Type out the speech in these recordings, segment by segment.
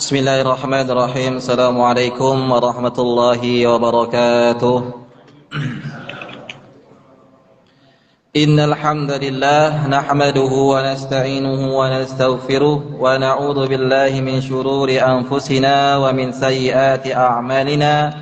Bismillahirrahmanirrahim. Assalamualaikum warahmatullahi wabarakatuh. Innal hamdalillah nahmaduhu wa nasta'inuhu wa nastaghfiruh wa na'udzu billahi min shururi anfusina wa min sayyiati a'malina.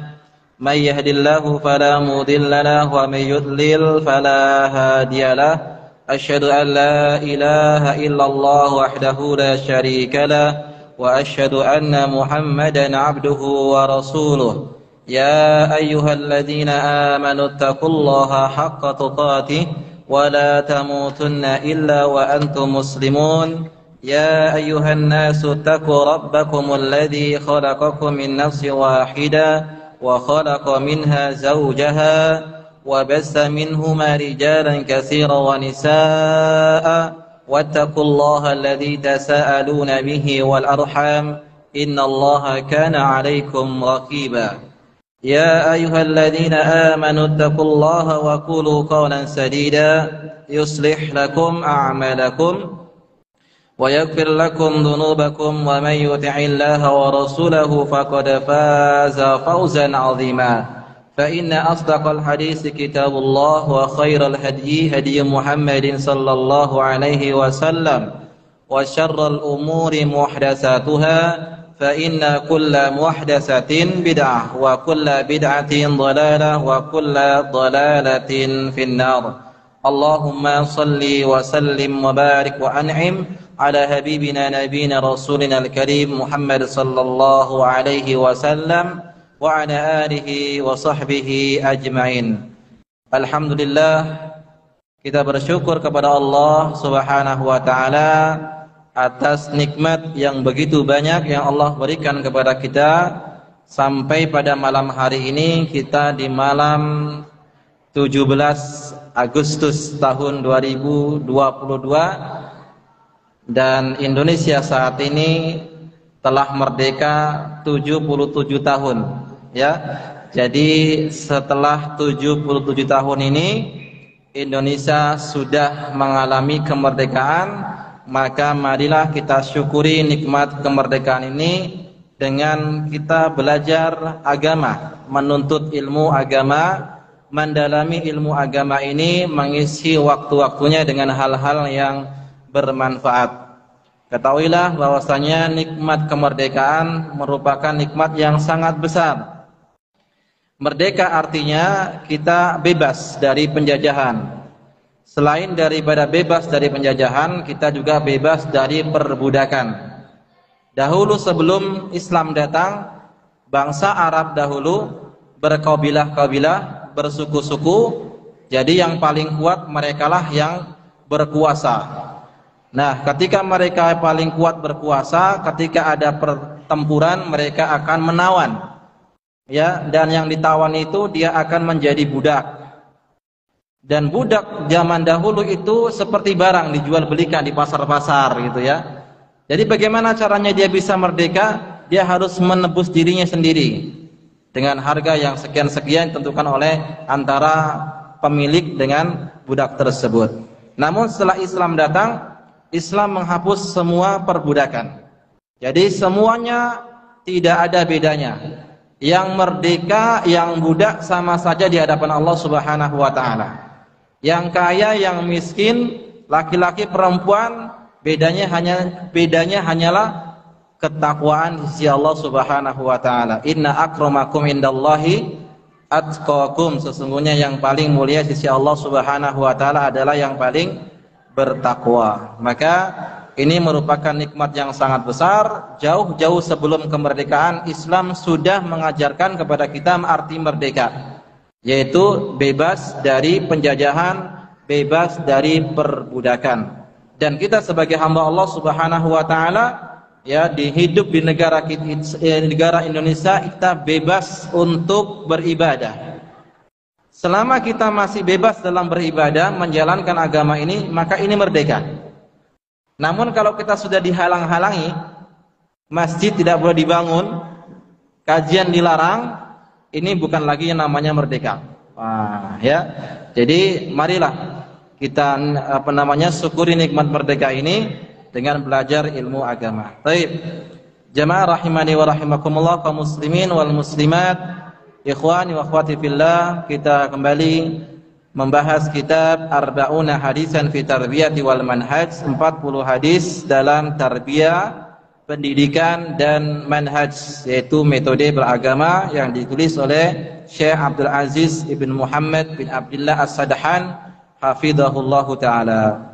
May yahdihillahu fala mudilla lahu wa may yudlil fala hadiya lahu. Asyhadu an la ilaha illallah wahdahu la syarika lahu wa asyhadu anna Muhammadan abduhu wa rasuluh. Ya ayyuhalladzina amanu taqullaha haqqa tuqatih wa la tamutunna illa wa antum muslimun. Ya ayyuhan nasu taqu rabbakumul ladzi khalaqakum min nafsin wahidah wa khalaqa minha zawjaha wa bassa minhuma rijalan katsiran wa nisaa'a. واتقوا الله الذي تساءلون به والأرحام إن الله كان عليكم رقيبا يا أيها الذين آمنوا اتقوا الله وقولوا قولا سديدا يصلح لكم أعمالكم ويغفر لكم ذنوبكم ومن يطع الله ورسوله فقد فاز فوزا عظيما فإن أصدق الحديث كتاب الله وخير الهدي هدي محمد صلى الله عليه وسلم وشر الأمور محدثاتها فإن كل محدثة بدعة وكل بدعة ضلالة وكل ضلالة في النار. اللهم صل وسلم وبارك وأنعم على حبيبنا نبينا رسولنا الكريم محمد صلى الله عليه وسلم wa ala alihi wa sahbihi ajma'in. Alhamdulillah, kita bersyukur kepada Allah Subhanahu wa taala atas nikmat yang begitu banyak yang Allah berikan kepada kita sampai pada malam hari ini. Kita di malam 17 Agustus tahun 2022 dan Indonesia saat ini telah merdeka 77 tahun. Ya, jadi setelah 77 tahun ini Indonesia sudah mengalami kemerdekaan, maka marilah kita syukuri nikmat kemerdekaan ini dengan kita belajar agama, menuntut ilmu agama, mendalami ilmu agama ini, mengisi waktu-waktunya dengan hal-hal yang bermanfaat. Ketahuilah bahwasanya nikmat kemerdekaan merupakan nikmat yang sangat besar. Merdeka artinya kita bebas dari penjajahan. Selain daripada bebas dari penjajahan, kita juga bebas dari perbudakan. Dahulu sebelum Islam datang, bangsa Arab dahulu berkabilah-kabilah, bersuku-suku. Jadi yang paling kuat merekalah yang berkuasa. Nah, ketika mereka paling kuat berkuasa, ketika ada pertempuran mereka akan menawan. Ya, dan yang ditawan itu dia akan menjadi budak. Dan budak zaman dahulu itu seperti barang dijual belikan di pasar-pasar gitu ya. Jadi bagaimana caranya dia bisa merdeka? Dia harus menebus dirinya sendiri dengan harga yang sekian-sekian ditentukan oleh antara pemilik dengan budak tersebut. Namun setelah Islam datang, Islam menghapus semua perbudakan. Jadi semuanya tidak ada bedanya. Yang merdeka, yang budak sama saja di hadapan Allah Subhanahu wa taala. Yang kaya, yang miskin, laki-laki, perempuan, bedanya hanyalah ketakwaan di sisi Allah Subhanahu wa taala. Inna akramakum indallahi atqakum. Sesungguhnya yang paling mulia di sisi Allah Subhanahu wa taala adalah yang paling bertakwa. Maka ini merupakan nikmat yang sangat besar. Jauh-jauh sebelum kemerdekaan, Islam sudah mengajarkan kepada kita arti merdeka, yaitu bebas dari penjajahan, bebas dari perbudakan. Dan kita sebagai hamba Allah Subhanahu wa taala, ya, hidup di negara Indonesia, kita bebas untuk beribadah. Selama kita masih bebas dalam beribadah, menjalankan agama ini, maka ini merdeka. Namun kalau kita sudah dihalang-halangi, masjid tidak boleh dibangun, kajian dilarang, ini bukan lagi yang namanya merdeka. Wah, ya. Jadi marilah kita syukuri nikmat merdeka ini dengan belajar ilmu agama. Baik. Jamaah rahimani wa rahimakumullah, kaum muslimin wal muslimat, ikhwani wa akhwati fillah, kita kembali membahas kitab Arba'una Hadisan fi Tarbiyati wal Manhaj, 40 hadis dalam tarbiyah, pendidikan dan manhaj, yaitu metode beragama yang ditulis oleh Syekh Abdul Aziz ibn Muhammad bin Abdullah As-Sadahan hafizahullahu ta'ala.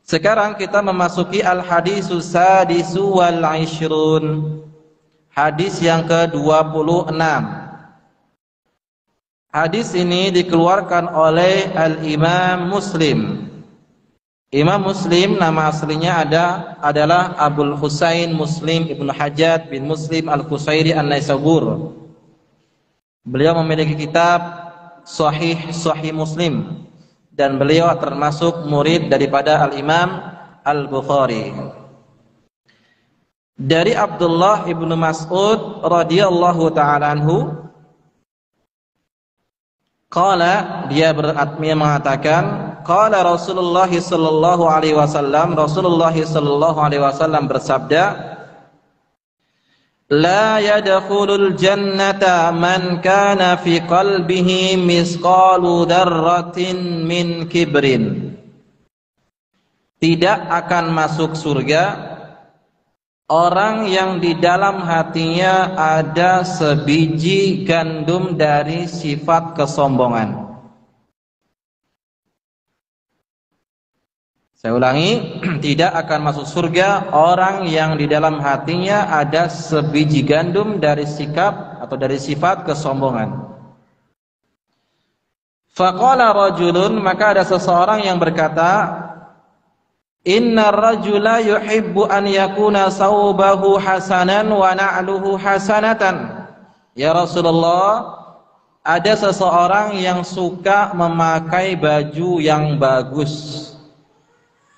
Sekarang kita memasuki al-hadisus sadisu wal ishrun, hadis yang ke-26. Hadis ini dikeluarkan oleh Al-Imam Muslim. Imam Muslim nama aslinya adalah Abul Husain Muslim ibn Hajjaj bin Muslim Al-Qusairi An-Naisabur. Beliau memiliki kitab Sahih Muslim, dan beliau termasuk murid daripada Al-Imam Al-Bukhari. Dari Abdullah ibnu Mas'ud radhiyallahu ta'ala anhu, qala, dia mengatakan, qala Rasulullah sallallahu alaihi wasallam, Rasulullah sallallahu alaihi wasallam bersabda, la yadkhulul jannata man kana fi qalbihi misqalu dzarratin min kibrin. Tidak akan masuk surga orang yang di dalam hatinya ada sebiji gandum dari sifat kesombongan. Saya ulangi, tidak akan masuk surga orang yang di dalam hatinya ada sebiji gandum dari sikap atau dari sifat kesombongan. Faqala rajulun, maka ada seseorang yang berkata, innar rajula yuhibbu an yakuna saubahu hasanan wa na'luhu hasanatan. Ya Rasulullah, ada seseorang yang suka memakai baju yang bagus,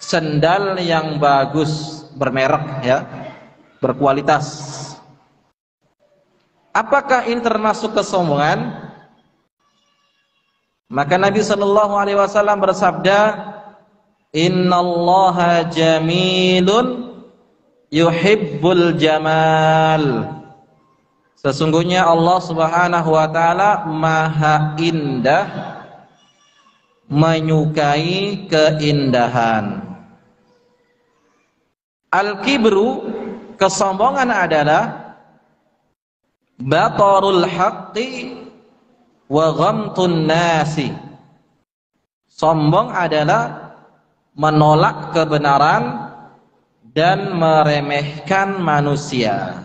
sendal yang bagus, bermerek ya, berkualitas. Apakah ini termasuk kesombongan? Maka Nabi sallallahu alaihi wasallam bersabda, innallaha jamilun yuhibbul jamal. Sesungguhnya Allah Subhanahu wa taala Maha Indah, menyukai keindahan. Al-kibru, kesombongan adalah batarul haqqi wa ghamtun nasi. Sombong adalah menolak kebenaran dan meremehkan manusia.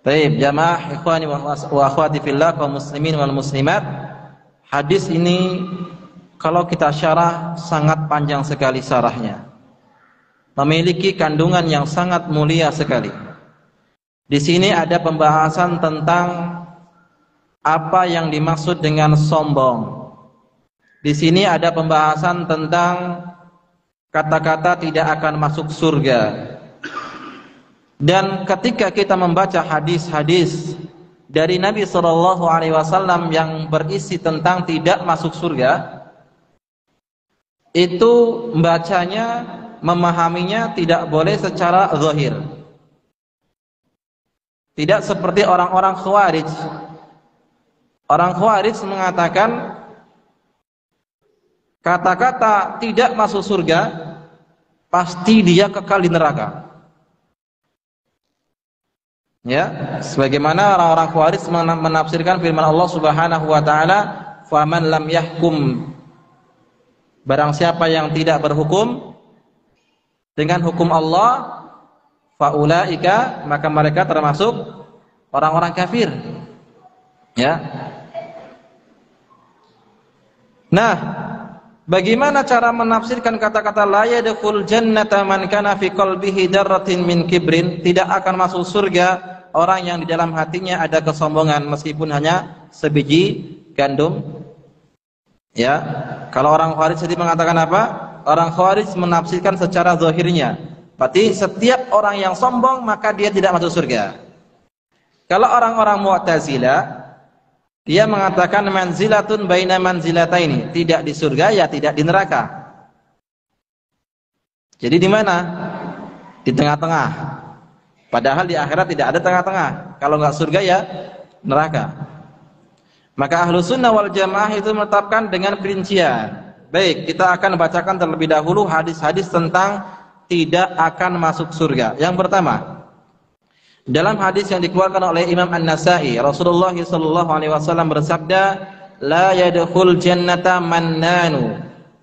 Baik, jamaah ikhwani wa akhwati fillah, kaum muslimin wal muslimat, hadis ini kalau kita syarah sangat panjang sekali syarahnya, memiliki kandungan yang sangat mulia sekali. Di sini ada pembahasan tentang apa yang dimaksud dengan sombong. Di sini ada pembahasan tentang kata-kata tidak akan masuk surga. Dan ketika kita membaca hadis-hadis dari Nabi SAW yang berisi tentang tidak masuk surga, itu membacanya, memahaminya tidak boleh secara zahir. Tidak seperti orang-orang Khawarij. Orang Khawarij mengatakan kata-kata tidak masuk surga pasti dia kekal di neraka. Ya, sebagaimana orang-orang Khawarij menafsirkan firman Allah Subhanahu wa taala, "Faman lam yahkum", barang siapa yang tidak berhukum dengan hukum Allah, faulaika, maka mereka termasuk orang-orang kafir. Ya. Nah, bagaimana cara menafsirkan kata-kata la yadkhul jannata man kana fi qalbihi darratin min kibrin? Tidak akan masuk surga orang yang di dalam hatinya ada kesombongan meskipun hanya sebiji gandum. Ya. Kalau orang Khawarij tadi mengatakan apa? Orang Khawarij menafsirkan secara zahirnya. Berarti setiap orang yang sombong maka dia tidak masuk surga. Kalau orang-orang Mu'tazilah, dia mengatakan manzilatun baina manzilataini, tidak di surga ya tidak di neraka. Jadi di mana? Di tengah-tengah. Padahal di akhirat tidak ada tengah-tengah. Kalau nggak surga ya neraka. Maka Ahlus Sunnah wal Jamaah itu menetapkan dengan perincian. Baik, kita akan bacakan terlebih dahulu hadis-hadis tentang tidak akan masuk surga. Yang pertama, dalam hadis yang dikeluarkan oleh Imam An-Nasa'i, Rasulullah SAW bersabda, "La yadkhul jannata mannanu,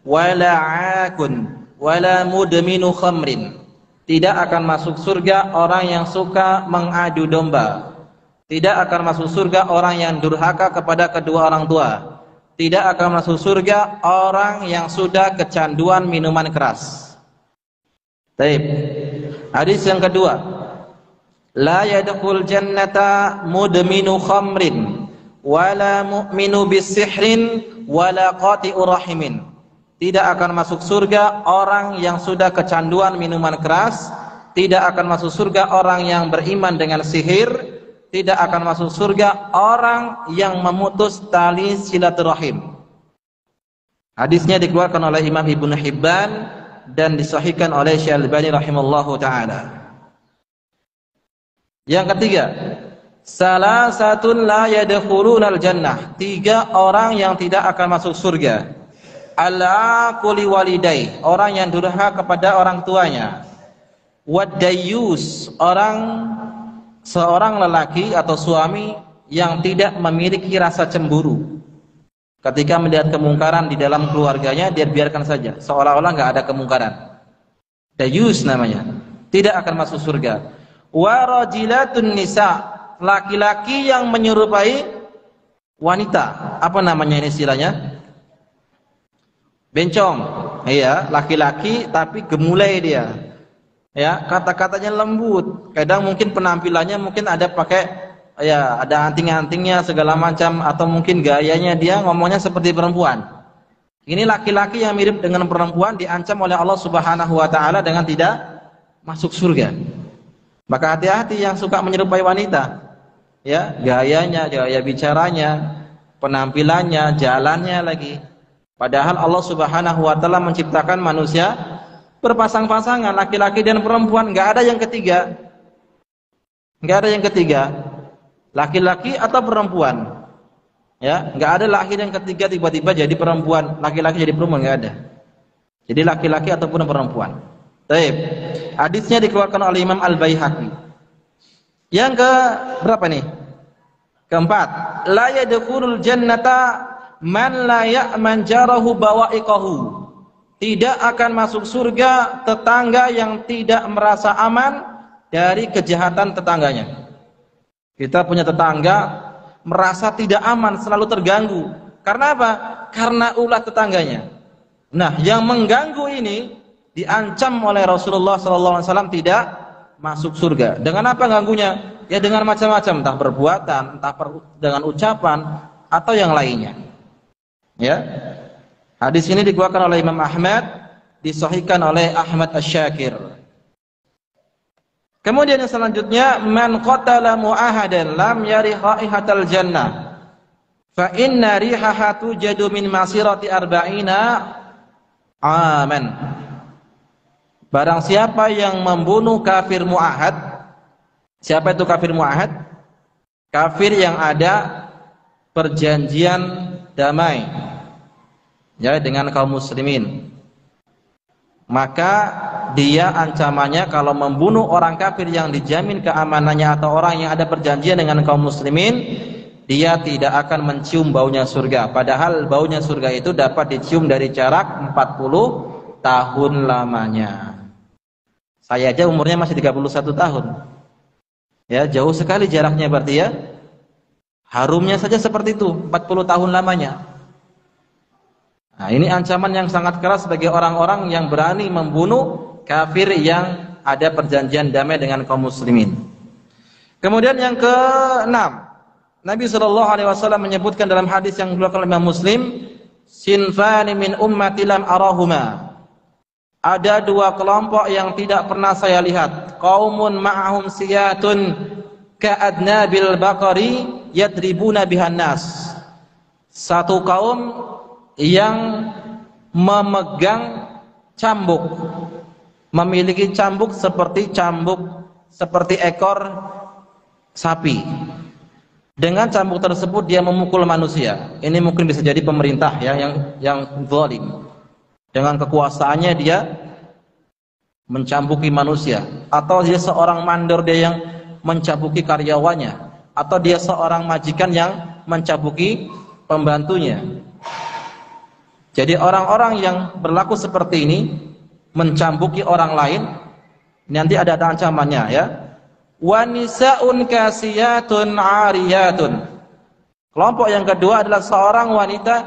wala 'akun, wala mudminu khamrin." Tidak akan masuk surga orang yang suka mengadu domba. Tidak akan masuk surga orang yang durhaka kepada kedua orang tua. Tidak akan masuk surga orang yang sudah kecanduan minuman keras. Baik. Hadis yang kedua, la yadkhul jannata mudminu khamrin wala mu'minu bisihrin wala qati'ur rahimin. Tidak akan masuk surga orang yang sudah kecanduan minuman keras, tidak akan masuk surga orang yang beriman dengan sihir, tidak akan masuk surga orang yang memutus tali silaturahim. Hadisnya dikeluarkan oleh Imam Ibnu Hibban dan disahihkan oleh Syekh Al-Albani rahimallahu taala. Yang ketiga, salasatun la yadkhulunal jannah. 3 orang yang tidak akan masuk surga. Al-aquli walidai, orang yang durhaka kepada orang tuanya. Wad-dayyus, seorang lelaki atau suami yang tidak memiliki rasa cemburu. Ketika melihat kemungkaran di dalam keluarganya, dia biarkan saja, seolah-olah nggak ada kemungkaran. Dayyus namanya. Tidak akan masuk surga. Wa rajilatun nisa, laki-laki yang menyerupai wanita. Apa namanya ini istilahnya? Bencong. Iya, laki-laki tapi gemulai dia. Ya, kata-katanya lembut. Kadang mungkin penampilannya mungkin ada pakai ya, ada anting-antingnya segala macam, atau mungkin gayanya dia ngomongnya seperti perempuan. Ini laki-laki yang mirip dengan perempuan diancam oleh Allah Subhanahu wa taala dengan tidak masuk surga. Maka hati-hati yang suka menyerupai wanita. Ya, gayanya, gaya bicaranya, penampilannya, jalannya lagi. Padahal Allah Subhanahu wa taala menciptakan manusia berpasang-pasangan, laki-laki dan perempuan, enggak ada yang ketiga. Enggak ada yang ketiga. Laki-laki atau perempuan. Ya, enggak ada lahir yang ketiga tiba-tiba jadi perempuan, laki-laki jadi perempuan, enggak ada. Jadi laki-laki ataupun perempuan. Baik. Hadisnya dikeluarkan oleh Imam Al-Baihaqi. Yang ke berapa nih? Keempat, la yadkhulul jannata man la ya'man jarahu bawa'iqahu. Tidak akan masuk surga tetangga yang tidak merasa aman dari kejahatan tetangganya. Kita punya tetangga merasa tidak aman, selalu terganggu. Karena apa? Karena ulah tetangganya. Nah, yang mengganggu ini diancam oleh Rasulullah SAW tidak masuk surga. Dengan apa ganggunya? Ya dengan macam-macam, entah perbuatan, entah dengan ucapan atau yang lainnya. Ya. Hadis ini dikeluarkan oleh Imam Ahmad, disahihkan oleh Ahmad Asy-Syakir. Kemudian yang selanjutnya, man qatala mu'ahadan lam yarih raihatal jannah fa inna rihaha tujadu min masirati arba'ina aman. Barang siapa yang membunuh kafir mu'ahad. Siapa itu kafir mu'ahad? Kafir yang ada perjanjian damai ya dengan kaum muslimin, maka dia ancamannya kalau membunuh orang kafir yang dijamin keamanannya atau orang yang ada perjanjian dengan kaum muslimin, dia tidak akan mencium baunya surga. Padahal baunya surga itu dapat dicium dari jarak 40 tahun lamanya. Saya aja umurnya masih 31 tahun. Ya, jauh sekali jaraknya berarti ya. Harumnya saja seperti itu, 40 tahun lamanya. Nah, ini ancaman yang sangat keras bagi orang-orang yang berani membunuh kafir yang ada perjanjian damai dengan kaum muslimin. Kemudian yang ke-6, Nabi SAW menyebutkan dalam hadis yang dikeluarkan oleh Imam Muslim, sinfani min ummati lam arahuma. Ada 2 kelompok yang tidak pernah saya lihat. Qaumun ma'ahum siyatun ka'adnabil baqari yadribuna bihan nas. Satu kaum yang memegang cambuk. memiliki cambuk seperti ekor sapi. Dengan cambuk tersebut dia memukul manusia. Ini mungkin bisa jadi pemerintah ya yang zalim. Dengan kekuasaannya dia mencambuki manusia, atau dia seorang mandor dia yang mencambuki karyawannya, atau dia seorang majikan yang mencambuki pembantunya. Jadi orang-orang yang berlaku seperti ini mencambuki orang lain, nanti ada ancamannya ya. Wa nisaun kasiyatun 'ariyatun. Kelompok yang kedua adalah seorang wanita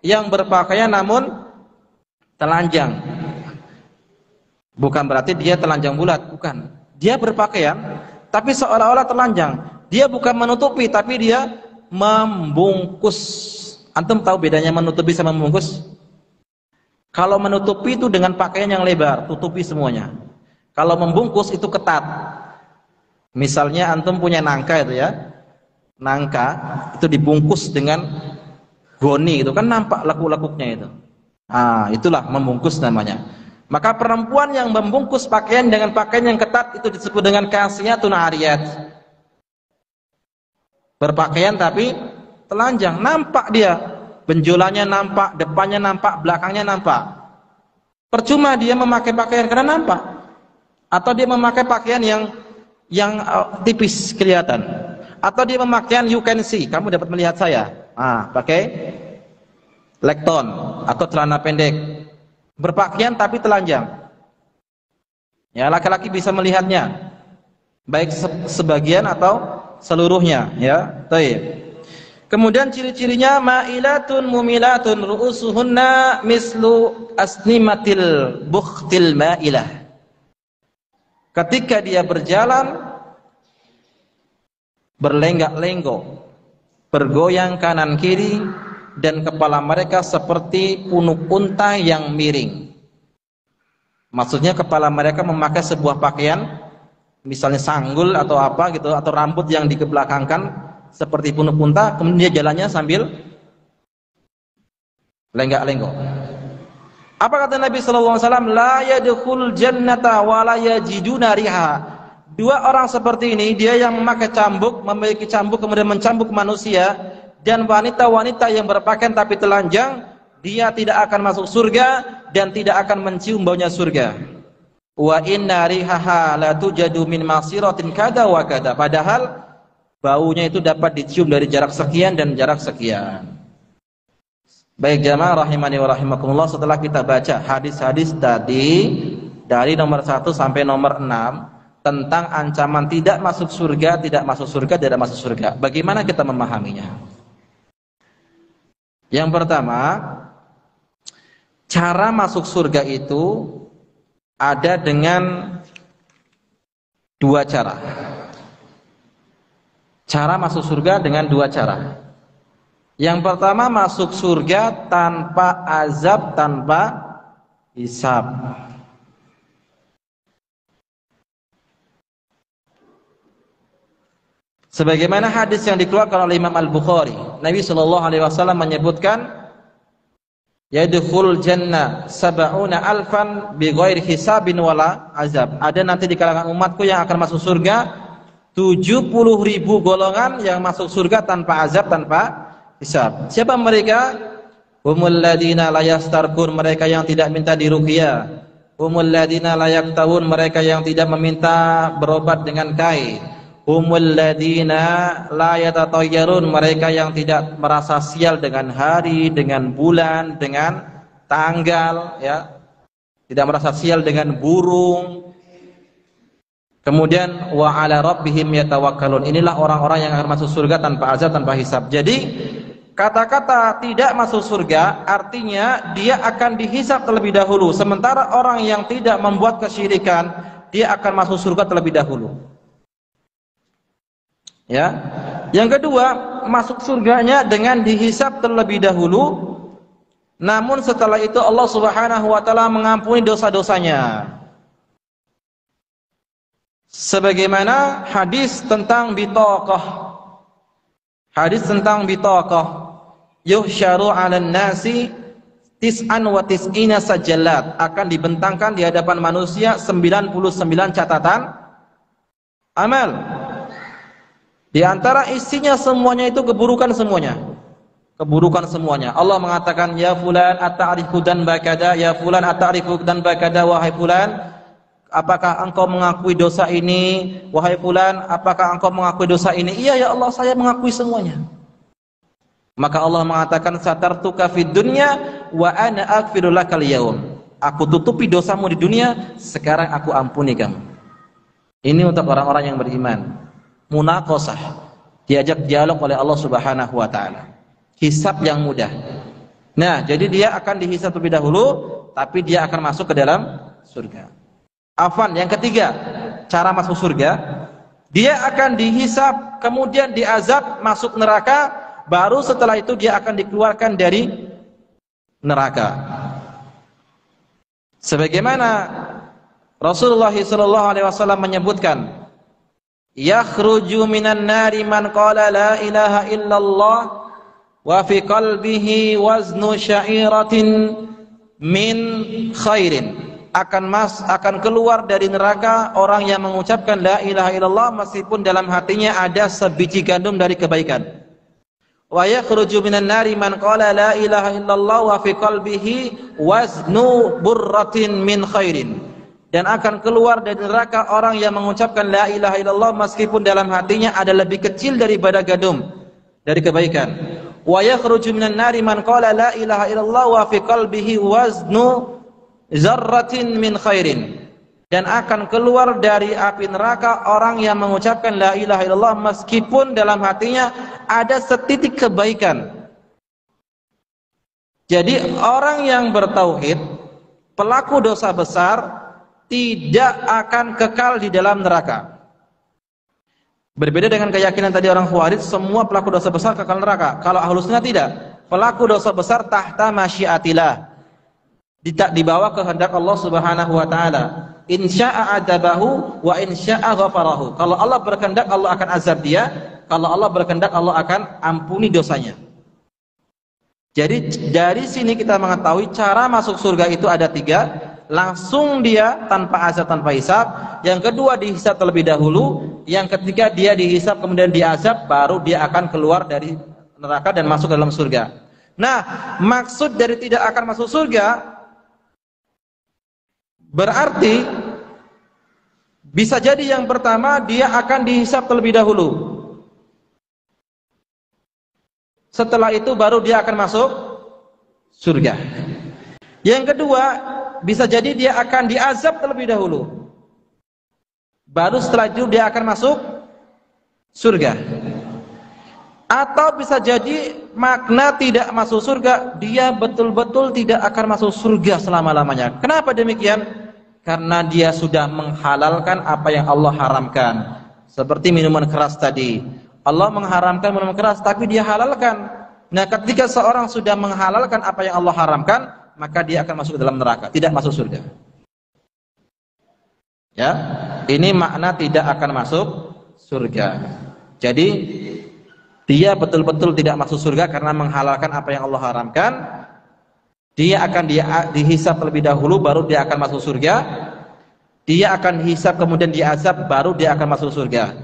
yang berpakaian namun telanjang. Bukan berarti dia telanjang bulat, bukan. Dia berpakaian tapi seolah-olah telanjang. Dia bukan menutupi tapi dia membungkus. Antum tahu bedanya menutupi sama membungkus? Kalau menutupi itu dengan pakaian yang lebar, tutupi semuanya. Kalau membungkus itu ketat. Misalnya antum punya nangka itu ya. Nangka itu dibungkus dengan goni itu kan nampak lekuk-lekuknya itu. Itulah membungkus namanya. Maka perempuan yang membungkus pakaian dengan pakaian yang ketat itu disebut dengan kasiyatun 'ariyat. Berpakaian tapi telanjang, nampak dia, benjolannya nampak, depannya nampak, belakangnya nampak. Percuma dia memakai pakaian karena nampak. Atau dia memakai pakaian yang tipis kelihatan. Atau dia memakai you can see, kamu dapat melihat saya. Pakai lekton atau celana pendek. Berpakaian tapi telanjang. Ya, laki-laki bisa melihatnya. Baik sebagian atau seluruhnya, ya. Baik. Kemudian ciri-cirinya ma'ilatun mumilatun ru'usuhunna mislu asnimatil bukhtil ma'ilah. Ketika dia berjalan berlenggak-lenggok, bergoyang kanan kiri, dan kepala mereka seperti punuk unta yang miring. Maksudnya kepala mereka memakai sebuah pakaian, misalnya sanggul atau apa gitu, atau rambut yang dikebelakangkan seperti punuk unta, kemudian dia jalannya sambil lenggak-lenggok. Apa kata Nabi sallallahu alaihi wasallam? La yadkhul jannata wa la yajiduna riha. Dua orang seperti ini, dia yang memakai cambuk, memiliki cambuk kemudian mencambuk manusia, dan wanita-wanita yang berpakaian tapi telanjang, dia tidak akan masuk surga dan tidak akan mencium baunya surga. Wa inna rihaha la tujadu min masiratin kada wa kada. Padahal baunya itu dapat dicium dari jarak sekian dan jarak sekian. Baik jamaah rahimani wa rahimakumullah, setelah kita baca hadis-hadis tadi dari nomor 1 sampai nomor 6 tentang ancaman tidak masuk surga, tidak masuk surga, tidak masuk surga. Bagaimana kita memahaminya? Yang pertama, cara masuk surga itu ada dengan dua cara. Cara masuk surga dengan dua cara. Yang pertama, masuk surga tanpa azab, tanpa hisab. Sebagaimana hadis yang dikeluarkan oleh Imam Al-Bukhari, Nabi sallallahu alaihi wasallam menyebutkan, yadkhul jannah sab'una alfan bighairi hisabin wala azab. Ada nanti di kalangan umatku yang akan masuk surga 70.000 golongan yang masuk surga tanpa azab, tanpa hisab. Siapa mereka? Humul ladina la yastarqun, mereka yang tidak minta diruqyah. Humul ladina la yaktawun, mereka yang tidak meminta berobat dengan kain. Humul ladina la yatatayyarun, mereka yang tidak merasa sial dengan hari, dengan bulan, dengan tanggal, ya. Tidak merasa sial dengan burung. Kemudian wa ala rabbihim yatawakkalun. Inilah orang-orang yang akan masuk surga tanpa azab, tanpa hisab. Jadi kata-kata tidak masuk surga artinya dia akan dihisab terlebih dahulu. Sementara orang yang tidak membuat kesyirikan, dia akan masuk surga terlebih dahulu. Ya. Yang kedua, masuk surganya dengan dihisab terlebih dahulu. Namun setelah itu Allah Subhanahu wa taala mengampuni dosa-dosanya. Sebagaimana hadis tentang bitaqah. Hadis tentang bitaqah. Yuhsyaru 'alan nasi tis'an wa tis'ina sajalat, akan dibentangkan di hadapan manusia 99 catatan amal. Di antara isinya semuanya itu keburukan semuanya. Keburukan semuanya. Allah mengatakan, ya fulan ata'rifu dzanba kada, ya fulan ata'rifu dzanba kada, wahai fulan, apakah engkau mengakui dosa ini? Wahai fulan, apakah engkau mengakui dosa ini? Iya ya Allah, saya mengakui semuanya. Maka Allah mengatakan, satartuka fid dunya wa ana aghfiru lakal yaum. Aku tutupi dosamu di dunia, sekarang aku ampuni kamu. Ini untuk orang-orang yang beriman. Munaqashah, diajak dialog oleh Allah Subhanahu wa taala. Hisab yang mudah. Nah, jadi dia akan dihisab terlebih dahulu, tapi dia akan masuk ke dalam surga. Afwan, yang ketiga, cara masuk surga, dia akan dihisab, kemudian diazab, masuk neraka, baru setelah itu dia akan dikeluarkan dari neraka. Sebagaimana Rasulullah SAW menyebutkan, yakhruju minan nari man qala la ilaha illallah wa fi qalbihi waznu sya'iratin min khairin. Akan keluar dari neraka orang yang mengucapkan la ilaha illallah meskipun dalam hatinya ada sebiji gandum dari kebaikan. Wa yakhruju minan nari man qala la ilaha illallah wa fi qalbihi waznu burratin min khairin. Dan akan keluar dari neraka orang yang mengucapkan la ilaha illallah meskipun dalam hatinya ada lebih kecil daripada gandum dari kebaikan. Wa yakhruju minan nari man qala la ilaha illallah wa fi qalbihi waznu zarratin min khairin. Dan akan keluar dari api neraka orang yang mengucapkan la ilaha illallah meskipun dalam hatinya ada setitik kebaikan. Jadi orang yang bertauhid, pelaku dosa besar, tidak akan kekal di dalam neraka. Berbeda dengan keyakinan tadi orang Khawarij, semua pelaku dosa besar kekal neraka. Kalau Ahlus Sunnah tidak. Pelaku dosa besar tahta masyiatillah, dibawa kehendak Allah Subhanahu wa taala. Insya'a adabahu wa insya'a ghafarahu. Kalau Allah berkehendak, Allah akan azab dia. Kalau Allah berkehendak, Allah akan ampuni dosanya. Jadi dari sini kita mengetahui cara masuk surga itu ada 3. Langsung dia tanpa azab, tanpa hisab. Yang kedua dihisab terlebih dahulu. Yang ketiga dia dihisab kemudian diazab, baru dia akan keluar dari neraka dan masuk ke dalam surga. Nah, maksud dari tidak akan masuk surga berarti bisa jadi yang pertama dia akan dihisab terlebih dahulu. Setelah itu baru dia akan masuk surga. Yang kedua, bisa jadi dia akan diazab terlebih dahulu. Baru setelah itu dia akan masuk surga. Atau bisa jadi makna tidak masuk surga, dia betul-betul tidak akan masuk surga selama-lamanya. Kenapa demikian? Karena dia sudah menghalalkan apa yang Allah haramkan. Seperti minuman keras tadi. Allah mengharamkan minuman keras, tapi dia halalkan. Nah, ketika seorang sudah menghalalkan apa yang Allah haramkan, maka dia akan masuk ke dalam neraka, tidak masuk surga. Ya, ini makna tidak akan masuk surga. Jadi dia betul-betul tidak masuk surga karena menghalalkan apa yang Allah haramkan. Dia akan dihisab terlebih dahulu, baru dia akan masuk surga. Dia akan hisab kemudian diazab, baru dia akan masuk surga.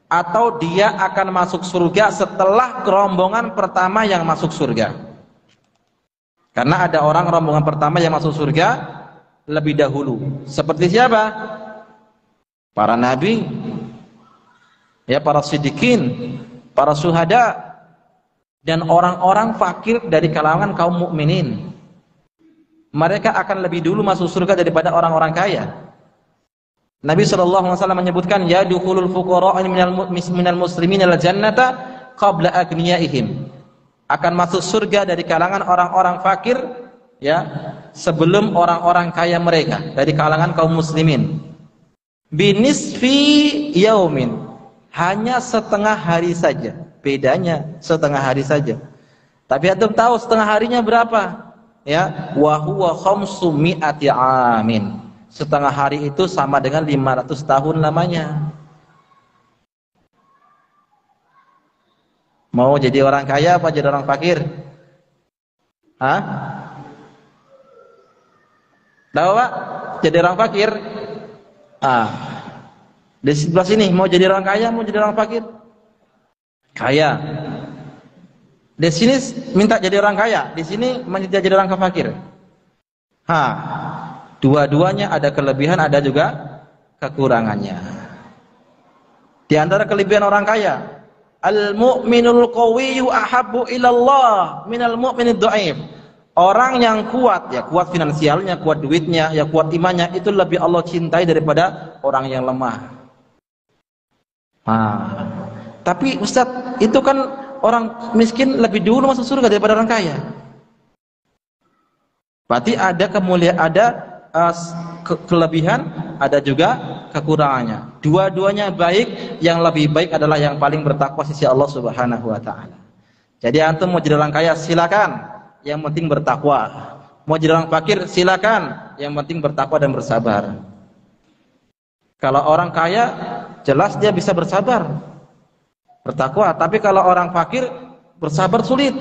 Atau dia akan masuk surga setelah rombongan pertama yang masuk surga. Karena ada orang rombongan pertama yang masuk surga lebih dahulu. Seperti siapa? Para nabi, ya, para siddiqin, para syuhada, dan orang-orang fakir dari kalangan kaum mukminin. Mereka akan lebih dulu masuk surga daripada orang-orang kaya. Nabi SAW menyebutkan, ya dukhulul fuqara minal muslimin al jannata qabla agniyaihim. Akan masuk surga dari kalangan orang-orang fakir, ya, sebelum orang-orang kaya mereka dari kalangan kaum muslimin. Binisfi yaumin, hanya setengah hari saja. Bedanya setengah hari saja. Tapi antum tahu setengah harinya berapa? Ya, wa huwa khamsumi'ati amin. Setengah hari itu sama dengan 500 tahun lamanya. Mau jadi orang kaya apa jadi orang fakir? Hah? Tahu Pak? Jadi orang fakir. Ah, di sebelah sini mau jadi orang kaya, mau jadi orang fakir? Kaya. Di sini minta jadi orang kaya, di sini minta jadi orang fakir. Dua-duanya ada kelebihan, ada juga kekurangannya. Di antara kelebihan orang kaya, al-mu'minul qawiyyu ahabbu ilallah minal mu'minid dha'if. Orang yang kuat, ya kuat finansialnya, kuat duitnya, ya kuat imannya, itu lebih Allah cintai daripada orang yang lemah. Tapi Ustadz, itu kan orang miskin lebih dulu masuk surga daripada orang kaya. Berarti ada kemuliaan, ada kelebihan, ada juga kekurangannya. Dua-duanya baik, yang lebih baik adalah yang paling bertakwa sisi Allah Subhanahu wa taala. Jadi antum mau jadi orang kaya silakan, yang penting bertakwa. Mau jadi orang fakir silakan, yang penting bertakwa dan bersabar. Kalau orang kaya jelas dia bisa bersabar, bertakwa, tapi kalau orang fakir bersabar sulit.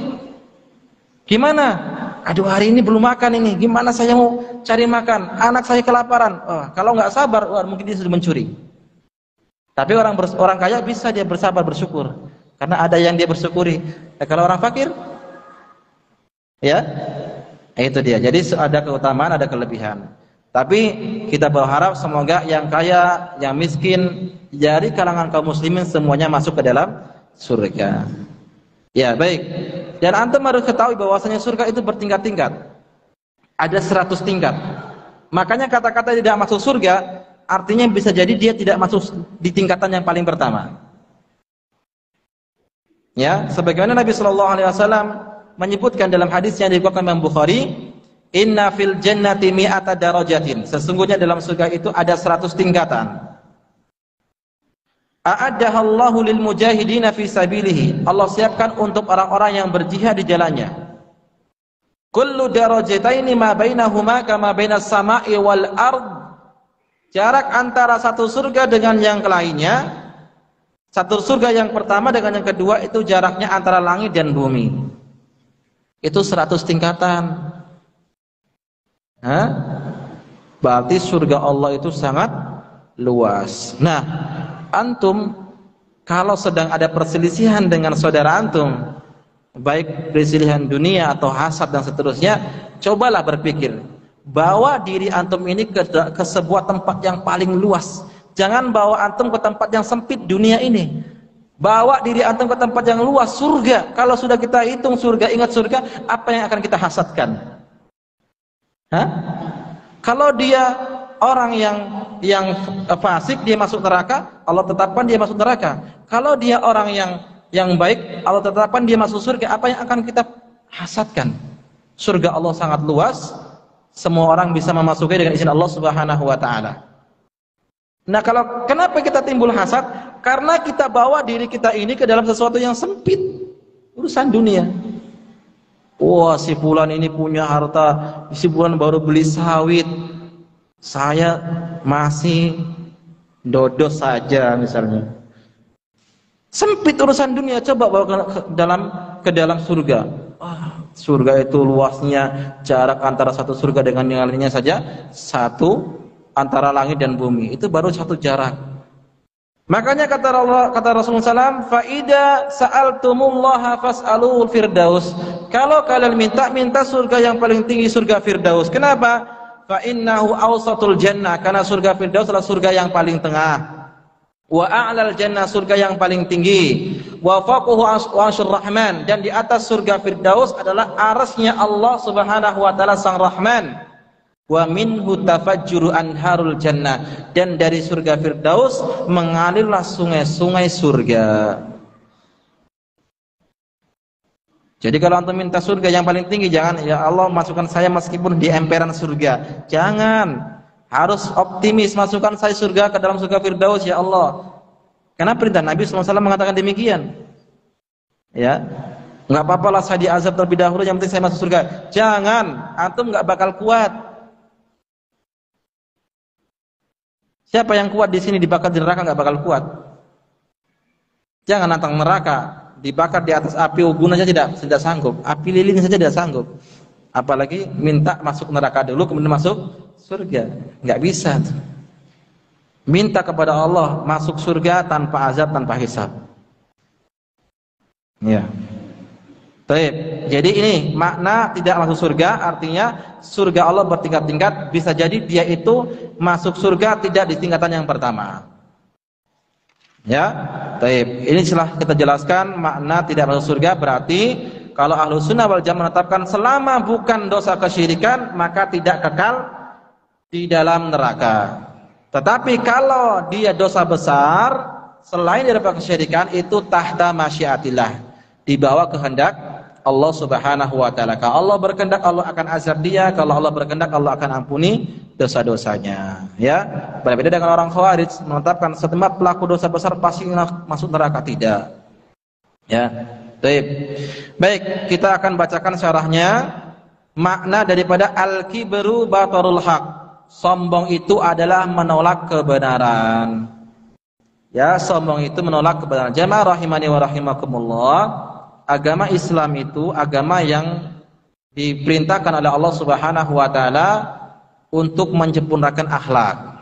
Gimana? Aduh, hari ini belum makan ini, gimana saya mau cari makan? Anak saya kelaparan. Kalau nggak sabar, mungkin dia sudah mencuri. Tapi orang kaya bisa dia bersabar, bersyukur, karena ada yang dia bersyukuri. Kalau orang fakir, ya, itu dia. Jadi ada keutamaan, ada kelebihan. Tapi kita berharap semoga yang kaya, yang miskin, dari kalangan kaum muslimin semuanya masuk ke dalam surga. Ya, baik. Dan antum harus ketahui bahwasanya surga itu bertingkat-tingkat. Ada 100 tingkat. Makanya kata-kata tidak masuk surga artinya bisa jadi dia tidak masuk di tingkatan yang paling pertama. Ya, sebagaimana Nabi sallallahu alaihi wasallam menyebutkan dalam hadis yang diriwayatkan Imam Bukhari, "Inna fil jannati mi'ata darajatin." Sesungguhnya dalam surga itu ada 100 tingkatan. A'addahallahu lil mujahidina fi sabilihi. Allah siapkan untuk orang-orang yang berjihad di jalannya. Kullu darajataini ma bainahuma kama bainas sama'i wal ard. Jarak antara satu surga dengan yang lainnya, satu surga yang pertama dengan yang kedua itu jaraknya antara langit dan bumi. Itu 100 tingkatan. Berarti surga Allah itu sangat luas. Nah, antum kalau sedang ada perselisihan dengan saudara antum, baik perselisihan dunia atau hasad dan seterusnya, cobalah berpikir, bawa diri antum ini ke sebuah tempat yang paling luas. Jangan bawa antum ke tempat yang sempit dunia ini. Bawa diri antum ke tempat yang luas, surga. Kalau sudah kita hitung surga, ingat surga, apa yang akan kita hasadkan? Kalau dia orang yang fasik, dia masuk neraka, Allah tetapkan dia masuk neraka. Kalau dia orang yang baik, Allah tetapkan dia masuk surga. Apa yang akan kita hasadkan? Surga Allah sangat luas, semua orang bisa memasuki dengan izin Allah Subhanahu wa taala. Nah, kenapa kita timbul hasad? Karena kita bawa diri kita ini ke dalam sesuatu yang sempit, urusan dunia. Wah, si fulan ini punya harta, si fulan baru beli sawit, saya masih dodos saja misalnya. Sempit urusan dunia, coba bawa ke dalam surga. Surga itu luasnya, jarak antara satu surga dengan yang lainnya saja satu, antara langit dan bumi. Itu baru satu jarak. Makanya kata Rasulullah SAW, "Faida sa'altumullaha fas'alul firdaus." Kalau kalian minta surga yang paling tinggi, surga Firdaus. Kenapa? Fa innahu awsatul jannah, karena surga Firdaus adalah surga yang paling tengah. Wa a'lal jannah, surga yang paling tinggi. Wa faquhu arsyur rahman, dan di atas surga Firdaus adalah arasnya Allah Subhanahu wa taala Sang Rahman. Wa minhu tafajjuru anharul jannah, dan dari surga Firdaus mengalirlah sungai-sungai surga. Jadi kalau antum minta surga yang paling tinggi, jangan ya Allah masukkan saya meskipun di emperan surga. Jangan. Harus optimis, masukkan saya surga ke dalam surga Firdaus ya Allah. Karena perintah Nabi SAW mengatakan demikian. Ya, nggak apa-apa lah saya diazab terlebih dahulu, yang penting saya masuk surga. Jangan, antum nggak bakal kuat. Siapa yang kuat di sini dibakar di neraka nggak bakal kuat. Jangan nantang neraka. Dibakar di atas api unggun saja tidak sanggup, api lilin saja tidak sanggup, Apalagi minta masuk neraka dulu kemudian masuk surga. Nggak bisa. Minta kepada Allah masuk surga tanpa azab, tanpa hisab. Ya. Baik. Jadi ini makna tidak masuk surga artinya surga Allah bertingkat-tingkat, bisa jadi dia itu masuk surga tidak di tingkatan yang pertama. Ya. Baik. Ini setelah kita jelaskan makna tidak masuk surga berarti kalau Ahlus Sunnah wal Jamaah menetapkan selama bukan dosa kesyirikan maka tidak kekal di dalam neraka. Tetapi kalau dia dosa besar selain daripada kesyirikan itu tahta masyiatillah, di bawah kehendak Allah Subhanahu wa taala. Kalau Allah berkehendak Allah akan azab dia, kalau Allah berkehendak Allah akan ampuni dosa-dosanya. Ya, berbeda dengan orang Khawarij menetapkan setiap pelaku dosa besar pasti masuk neraka, tidak. Ya. Baik, kita akan bacakan syarahnya. Makna daripada al-kibru batarul haq. Sombong itu adalah menolak kebenaran. Ya, sombong itu menolak kebenaran. Jamaah rahimani wa rahimakumullah. Agama Islam itu agama yang diperintahkan oleh Allah Subhanahu wa taala untuk menyempurnakan akhlak.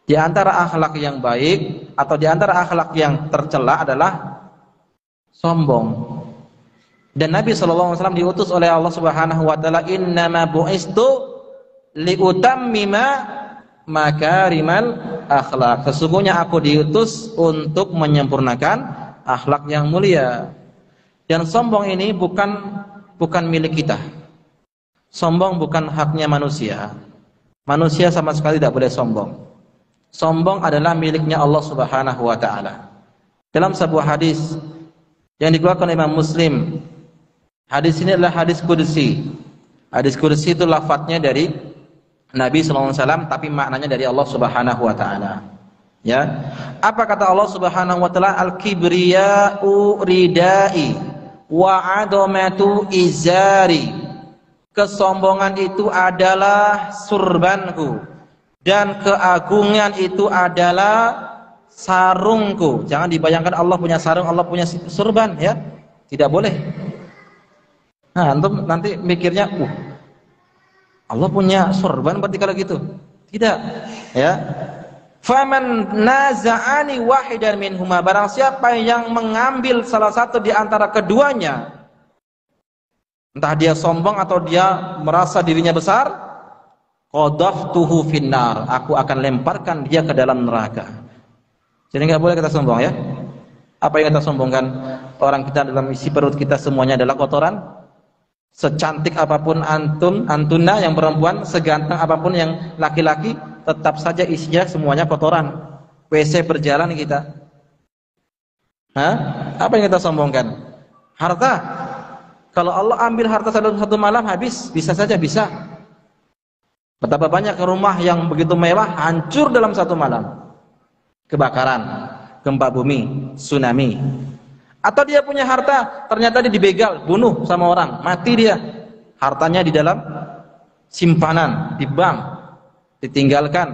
Di antara akhlak yang baik atau di antara akhlak yang tercela adalah sombong. Dan Nabi SAW diutus oleh Allah Subhanahu wa taala, innama bu'istu liutammima makarimal akhlak. Sesungguhnya aku diutus untuk menyempurnakan akhlak yang mulia. Dan sombong ini bukan milik kita. Sombong bukan haknya manusia. Manusia sama sekali tidak boleh sombong. Sombong adalah miliknya Allah Subhanahu wa taala. Dalam sebuah hadis yang dikeluarkan oleh Imam Muslim, hadis ini adalah hadis qudsi. Hadis qudsi itu lafadznya dari Nabi SAW, tapi maknanya dari Allah Subhanahu wa taala. Ya. Apa kata Allah Subhanahu wa taala? Al-kibriya'u ridai wa 'adamatu izari. Kesombongan itu adalah surbanku dan keagungan itu adalah sarungku. Jangan dibayangkan Allah punya sarung, Allah punya surban, ya. Tidak boleh. Nah, antum nanti mikirnya, Allah punya surban berarti kalau gitu. Tidak, ya. Faman naza'ani wahidan minhuma, barang siapa yang mengambil salah satu di antara keduanya, entah dia sombong atau dia merasa dirinya besar, qadhaftuhu finnar, aku akan lemparkan dia ke dalam neraka. Jadi nggak boleh kita sombong, ya. Apa yang kita sombongkan? Orang kita dalam isi perut kita semuanya adalah kotoran. Secantik apapun antuna yang perempuan, seganteng apapun yang laki-laki, tetap saja isinya semuanya kotoran. WC berjalan kita. Hah? Apa yang kita sombongkan? Harta. Kalau Allah ambil harta satu malam habis, bisa saja bisa. Betapa banyak rumah yang begitu mewah hancur dalam satu malam. Kebakaran, gempa bumi, tsunami. Atau dia punya harta, ternyata dia dibegal, bunuh sama orang, mati dia. Hartanya di dalam simpanan, di bank, ditinggalkan.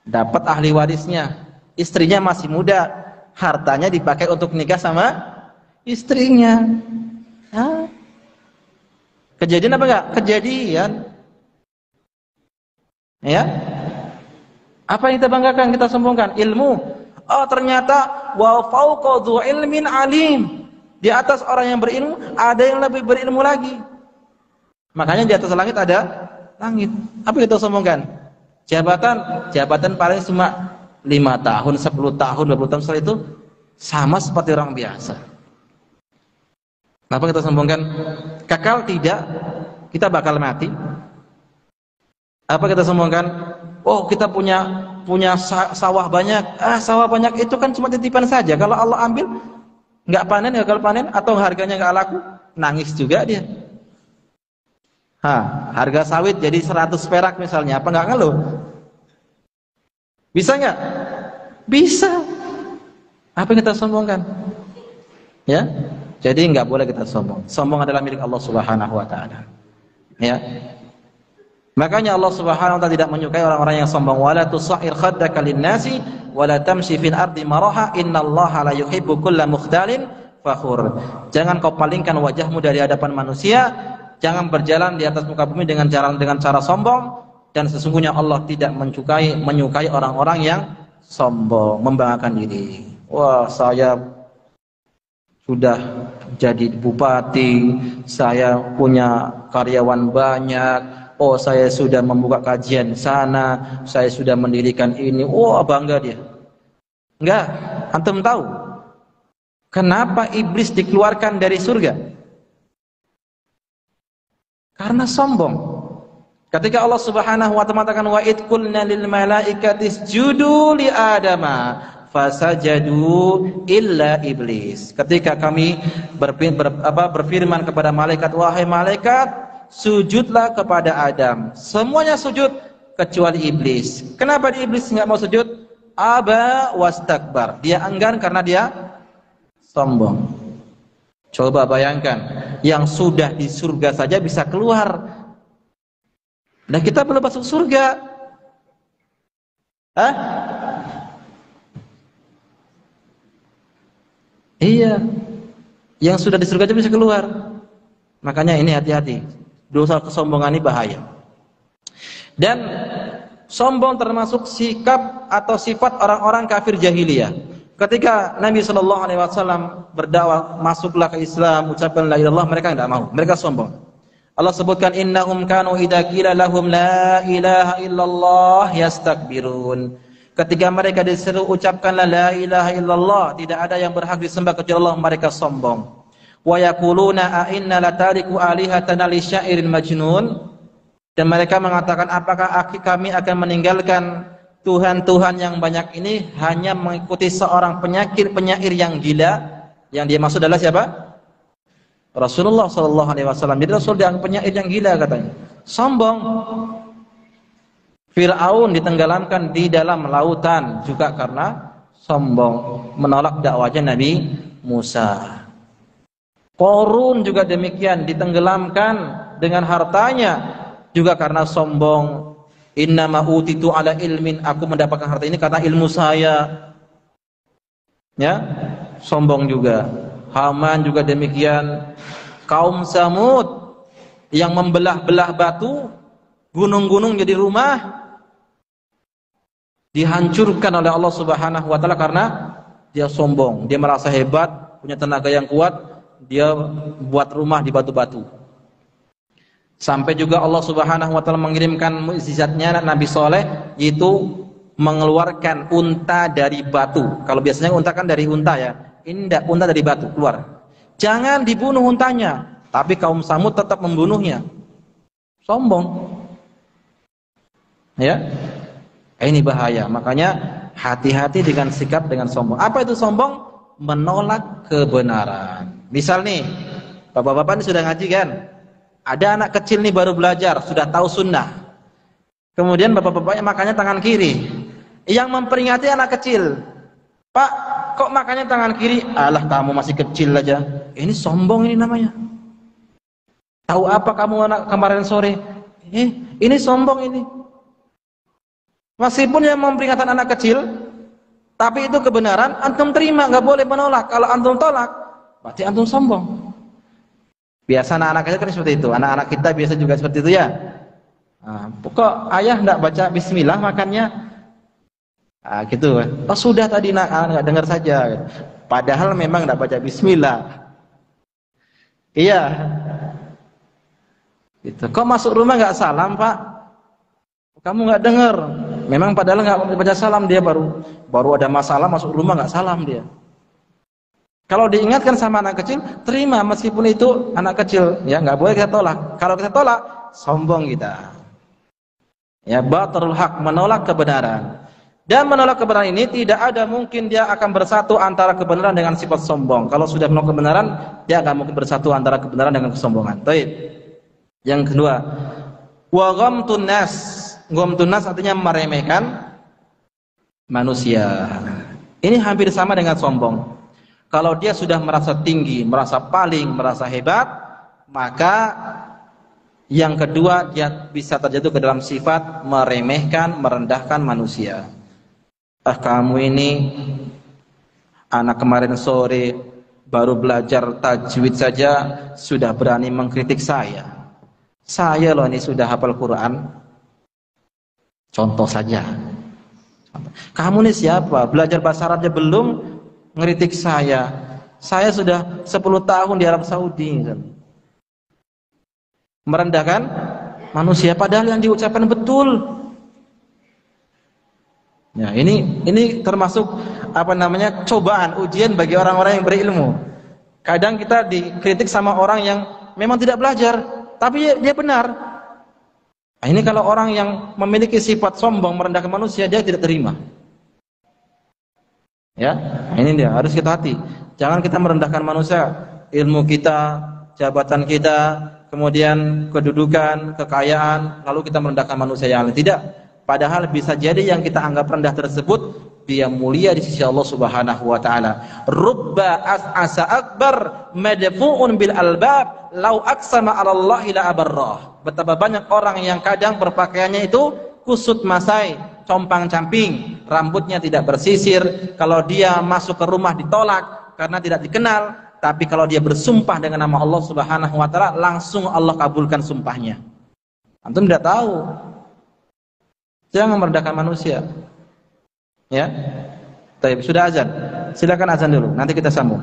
Dapat ahli warisnya, istrinya masih muda, hartanya dipakai untuk nikah sama istrinya. Hah? Kejadian apa enggak? Kejadian. Ya. Apa yang kita banggakan, kita sombongkan? Ilmu. Oh, ternyata wa fauqa dzu ilmin alim. Di atas orang yang berilmu ada yang lebih berilmu lagi. Makanya di atas langit ada langit. Apa yang kita sombongkan? Jabatan paling cuma 5 tahun, 10 tahun, 20 tahun, setelah itu sama seperti orang biasa. Kenapa kita sombongkan? Kekal tidak, kita bakal mati. Apa kita sombongkan? Oh, kita punya sawah banyak. Sawah banyak itu kan cuma titipan saja. Kalau Allah ambil, nggak panen, gagal panen, atau harganya nggak laku, nangis juga dia. Harga sawit jadi 100 perak misalnya, apa nggak ngeluh? Bisa nggak? Bisa. Apa yang kita sombongkan? Ya, jadi nggak boleh kita sombong. Sombong adalah milik Allah Subhanahu wa taala. Ya. Makanya Allah Subhanahu wa taala tidak menyukai orang-orang yang sombong. Wala tusahhir khaddaka lin-nasi wala tamshi fil ardi maraha innallaha la yuhibbu kulla mukhtalin fakhur. Jangan kau palingkan wajahmu dari hadapan manusia jangan berjalan di atas muka bumi dengan cara sombong, dan sesungguhnya Allah tidak menyukai orang-orang yang sombong, membanggakan diri. Wah, saya sudah jadi bupati, saya punya karyawan banyak, oh saya sudah membuka kajian sana, saya sudah mendirikan ini, wah bangga dia. Enggak, antum tahu kenapa iblis dikeluarkan dari surga? Karena sombong. Ketika Allah Subhanahu wa ta'ala mengatakan wa id qulna lil malaikati isjudu li adama fasajadu illa iblis. Ketika kami berfirman kepada malaikat, wahai malaikat, sujudlah kepada Adam. Semuanya sujud kecuali iblis. Kenapa iblis enggak mau sujud? Aba wastakbar. Dia enggan karena dia sombong. Coba bayangkan, yang sudah di surga saja bisa keluar. Nah, kita belum masuk surga. Hah? Iya. Yang sudah di surga aja bisa keluar. Makanya ini hati-hati. Dosa kesombongan ini bahaya. Dan sombong termasuk sikap atau sifat orang-orang kafir jahiliyah. Ketika Nabi SAW berdakwah, masuklah ke Islam, ucapkan la ilaha illallah, mereka tidak mau. Mereka sombong. Allah sebutkan innahum kanu idza qila lahum la ilaha illallah yastakbirun. Ketika mereka disuruh ucapkan la ilaha illallah, tidak ada yang berhak disembah kecuali Allah, mereka sombong. Wa yaquluna a inna latariku alihatana li syairin majnun. Dan mereka mengatakan, apakah kami akan meninggalkan Tuhan-Tuhan yang banyak ini hanya mengikuti seorang penyair yang gila? Yang dia maksud adalah siapa? Rasulullah SAW. Jadi Rasul dianggap penyair yang gila katanya. Sombong. Fir'aun ditenggelamkan di dalam lautan juga karena sombong, menolak dakwahnya Nabi Musa. Qarun juga demikian, ditenggelamkan dengan hartanya juga karena sombong. Innama utitu ala ilmin, aku mendapatkan harta ini karena ilmu saya. Ya, sombong juga. Haman juga demikian. Kaum Samud yang membelah-belah batu, gunung-gunung jadi rumah, dihancurkan oleh Allah Subhanahu wa ta'ala karena dia sombong. Dia merasa hebat, punya tenaga yang kuat, dia buat rumah di batu-batu. Sampai juga Allah Subhanahu wa ta'ala mengirimkan mukjizatnya Nabi Soleh, yaitu mengeluarkan unta dari batu. Kalau biasanya unta kan dari unta ya, ini tidak, unta dari batu keluar. Jangan dibunuh untanya, tapi kaum Samud tetap membunuhnya. Sombong. Ya, ini bahaya. Makanya hati-hati dengan sikap dengan sombong. Apa itu sombong? Menolak kebenaran. Misal nih, bapak-bapak ini sudah ngaji kan? Ada anak kecil nih baru belajar, sudah tahu sunnah. Kemudian bapak-bapaknya makannya tangan kiri. Yang memperingati anak kecil, Pak, kok makannya tangan kiri? Alah, kamu masih kecil aja. Ini sombong ini namanya. Tahu apa kamu anak kemarin sore? Ini sombong ini. Meskipun yang memperingatkan anak kecil, tapi itu kebenaran, antum terima, nggak boleh menolak. Kalau antum tolak, berarti antum sombong. Biasa anak-anak kecil kan seperti itu. Anak-anak kita biasa juga seperti itu ya. Kok ayah nggak baca bismillah makannya? Gitu. Oh sudah tadi nggak dengar saja. Padahal memang nggak baca bismillah. Iya. Gitu. Kok masuk rumah nggak salam Pak? Kamu nggak dengar? Memang padahal nggak baca salam, dia baru ada masalah masuk rumah nggak salam dia. Kalau diingatkan sama anak kecil, terima meskipun itu anak kecil, ya nggak boleh kita tolak. Kalau kita tolak, sombong kita. Ya, batarul haq, menolak kebenaran. Dan menolak kebenaran ini tidak ada mungkin dia akan bersatu antara kebenaran dengan sifat sombong. Kalau sudah menolak kebenaran, dia akan mungkin bersatu antara kebenaran dengan kesombongan. Baik. Yang kedua, wa ghamtun nas. Ghamtun nas artinya meremehkan manusia. Ini hampir sama dengan sombong. Kalau dia sudah merasa tinggi, merasa paling, merasa hebat, maka yang kedua dia bisa terjatuh ke dalam sifat meremehkan, merendahkan manusia. Kamu ini anak kemarin sore baru belajar tajwid saja sudah berani mengkritik saya. Saya loh ini sudah hafal Quran. Contoh saja. Kamu nih siapa? Belajar bahasa Arabnya belum, ngeritik saya. Saya sudah 10 tahun di Arab Saudi. Merendahkan manusia padahal yang diucapkan betul. Ya, ini termasuk apa namanya? Cobaan, ujian bagi orang-orang yang berilmu. Kadang kita dikritik sama orang yang memang tidak belajar, tapi dia benar. Nah, ini kalau orang yang memiliki sifat sombong, merendahkan manusia, dia tidak terima. Ya, nah, ini dia, harus kita hati. Jangan kita merendahkan manusia, ilmu kita, jabatan kita, kemudian kedudukan, kekayaan, lalu kita merendahkan manusia yang lain. Tidak. Padahal bisa jadi yang kita anggap rendah tersebut dia mulia di sisi Allah Subhanahu wa taala. Rubba as'asa akbar madfu'un bil albab law aqsama 'ala Allah la abarrah. Betapa banyak orang yang kadang berpakaiannya itu kusut masai, compang-camping, rambutnya tidak bersisir, kalau dia masuk ke rumah ditolak karena tidak dikenal, tapi kalau dia bersumpah dengan nama Allah Subhanahu wa taala, langsung Allah kabulkan sumpahnya. Antum tidak tahu. Jangan merendahkan manusia. Ya. Baik, sudah azan. Silakan azan dulu, nanti kita sambung.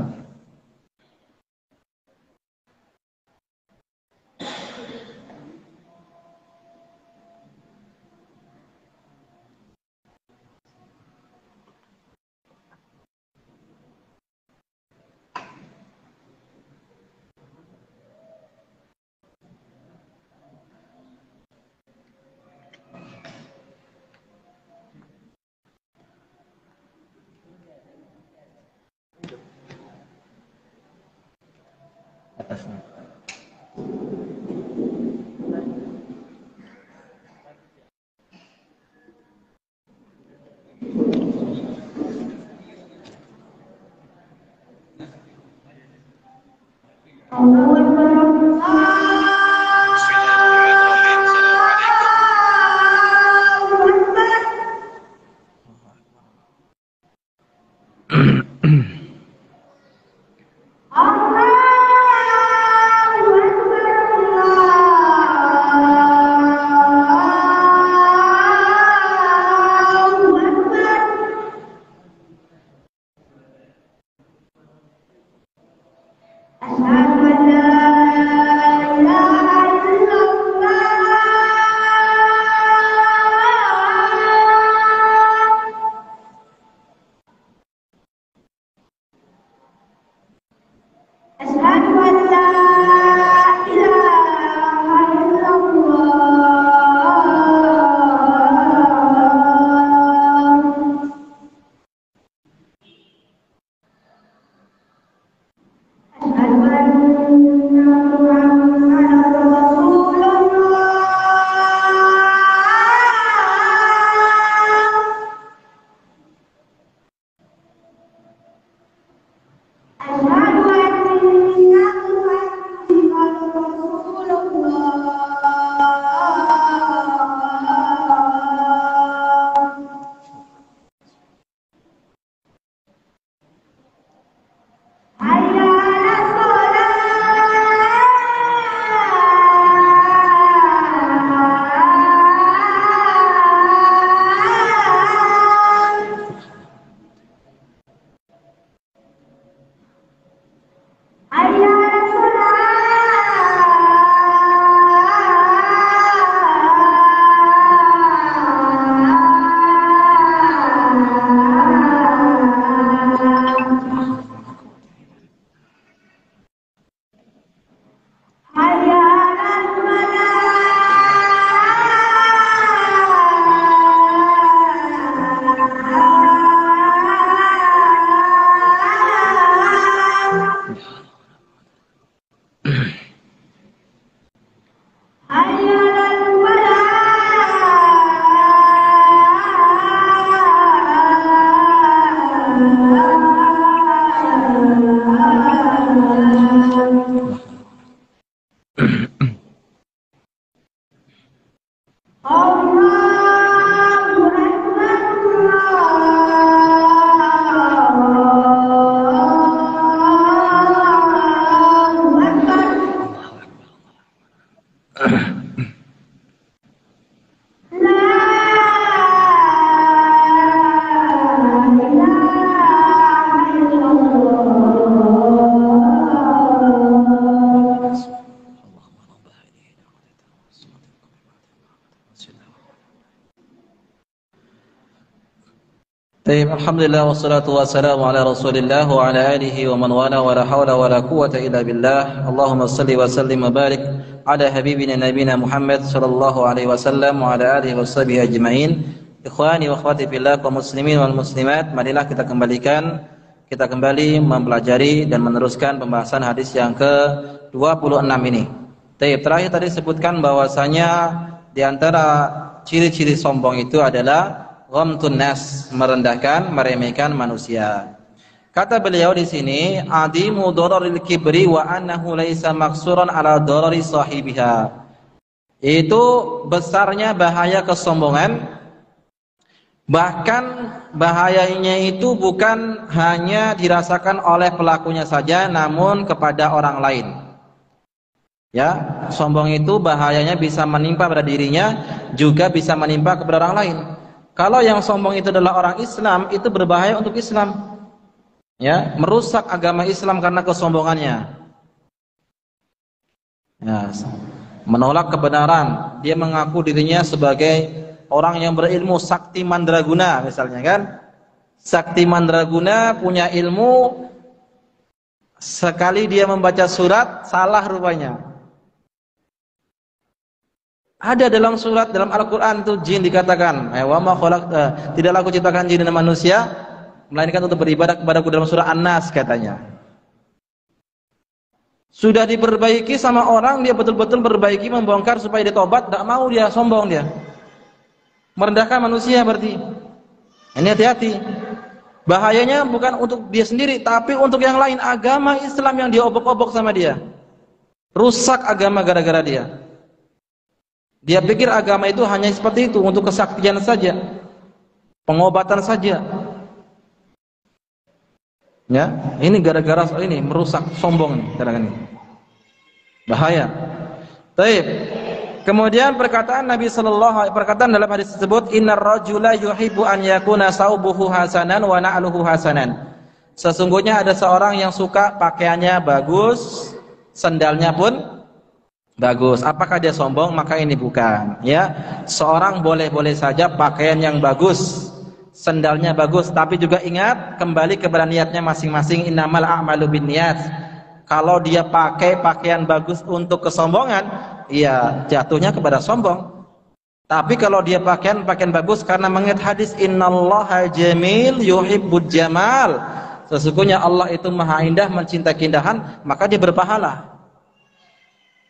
Baik, alhamdulillah wassalatu wassalamu ala Rasulillah wa ala alihi wa man wala wa la haula wa la quwwata illa billah. Allahumma shalli wa sallim wa barik ala habibina nabiyina Muhammad sallallahu alaihi wasallam wa ala alihi washabihi ajmain. Ikhwani wa akhwati fillah kaum muslimin wal muslimat, marilah kita kembali mempelajari dan meneruskan pembahasan hadis yang ke-26 ini. Terakhir tadi sebutkan bahwasanya di antara ciri-ciri sombong itu adalah ghamtun nas, merendahkan, meremehkan manusia. Kata beliau di sini, adimu dararil kibri wa annahu laisa maksuran ala darari sahibiha. Itu besarnya bahaya kesombongan, bahkan bahayanya itu bukan hanya dirasakan oleh pelakunya saja, namun kepada orang lain. Ya, sombong itu bahayanya bisa menimpa pada dirinya, juga bisa menimpa kepada orang lain. Kalau yang sombong itu adalah orang Islam, itu berbahaya untuk Islam. Ya, merusak agama Islam karena kesombongannya. Ya, menolak kebenaran, dia mengaku dirinya sebagai orang yang berilmu, sakti mandraguna misalnya kan. Sakti mandraguna punya ilmu, sekali dia membaca surat salah rupanya. Ada dalam surat dalam Al-Quran itu jin dikatakan, tidaklah aku ciptakan jin dan manusia melainkan untuk beribadah kepadaku, dalam surah An-Nas katanya. Sudah diperbaiki sama orang, dia betul-betul perbaiki, membongkar supaya dia tobat, tidak mau, dia sombong, dia merendahkan manusia. Berarti ini hati-hati, bahayanya bukan untuk dia sendiri tapi untuk yang lain. Agama Islam yang diobok-obok sama dia, rusak agama gara-gara dia. Dia pikir agama itu hanya seperti itu, untuk kesaktian saja, pengobatan saja. Ya, ini gara-gara ini merusak, sombong nih, kadang-kadang ini. Bahaya. Baik. Kemudian perkataan Nabi perkataan dalam hadis tersebut, innar rajula yuhibbu an yakuna saubuhu hasanan wa na'luhu hasanan. Sesungguhnya ada seorang yang suka pakaiannya bagus, sandalnya pun bagus. Apakah dia sombong? Maka ini bukan. Ya, seorang boleh-boleh saja pakaian yang bagus, sandalnya bagus, tapi juga ingat kembali kepada niatnya masing-masing. Innamal a'malu binniyat. Kalau dia pakai pakaian bagus untuk kesombongan, ya jatuhnya kepada sombong. Tapi kalau dia pakaian bagus karena mengingat hadis innallaha jamil yuhibbul jamal, sesungguhnya Allah itu maha indah, mencintai keindahan, maka dia berpahala.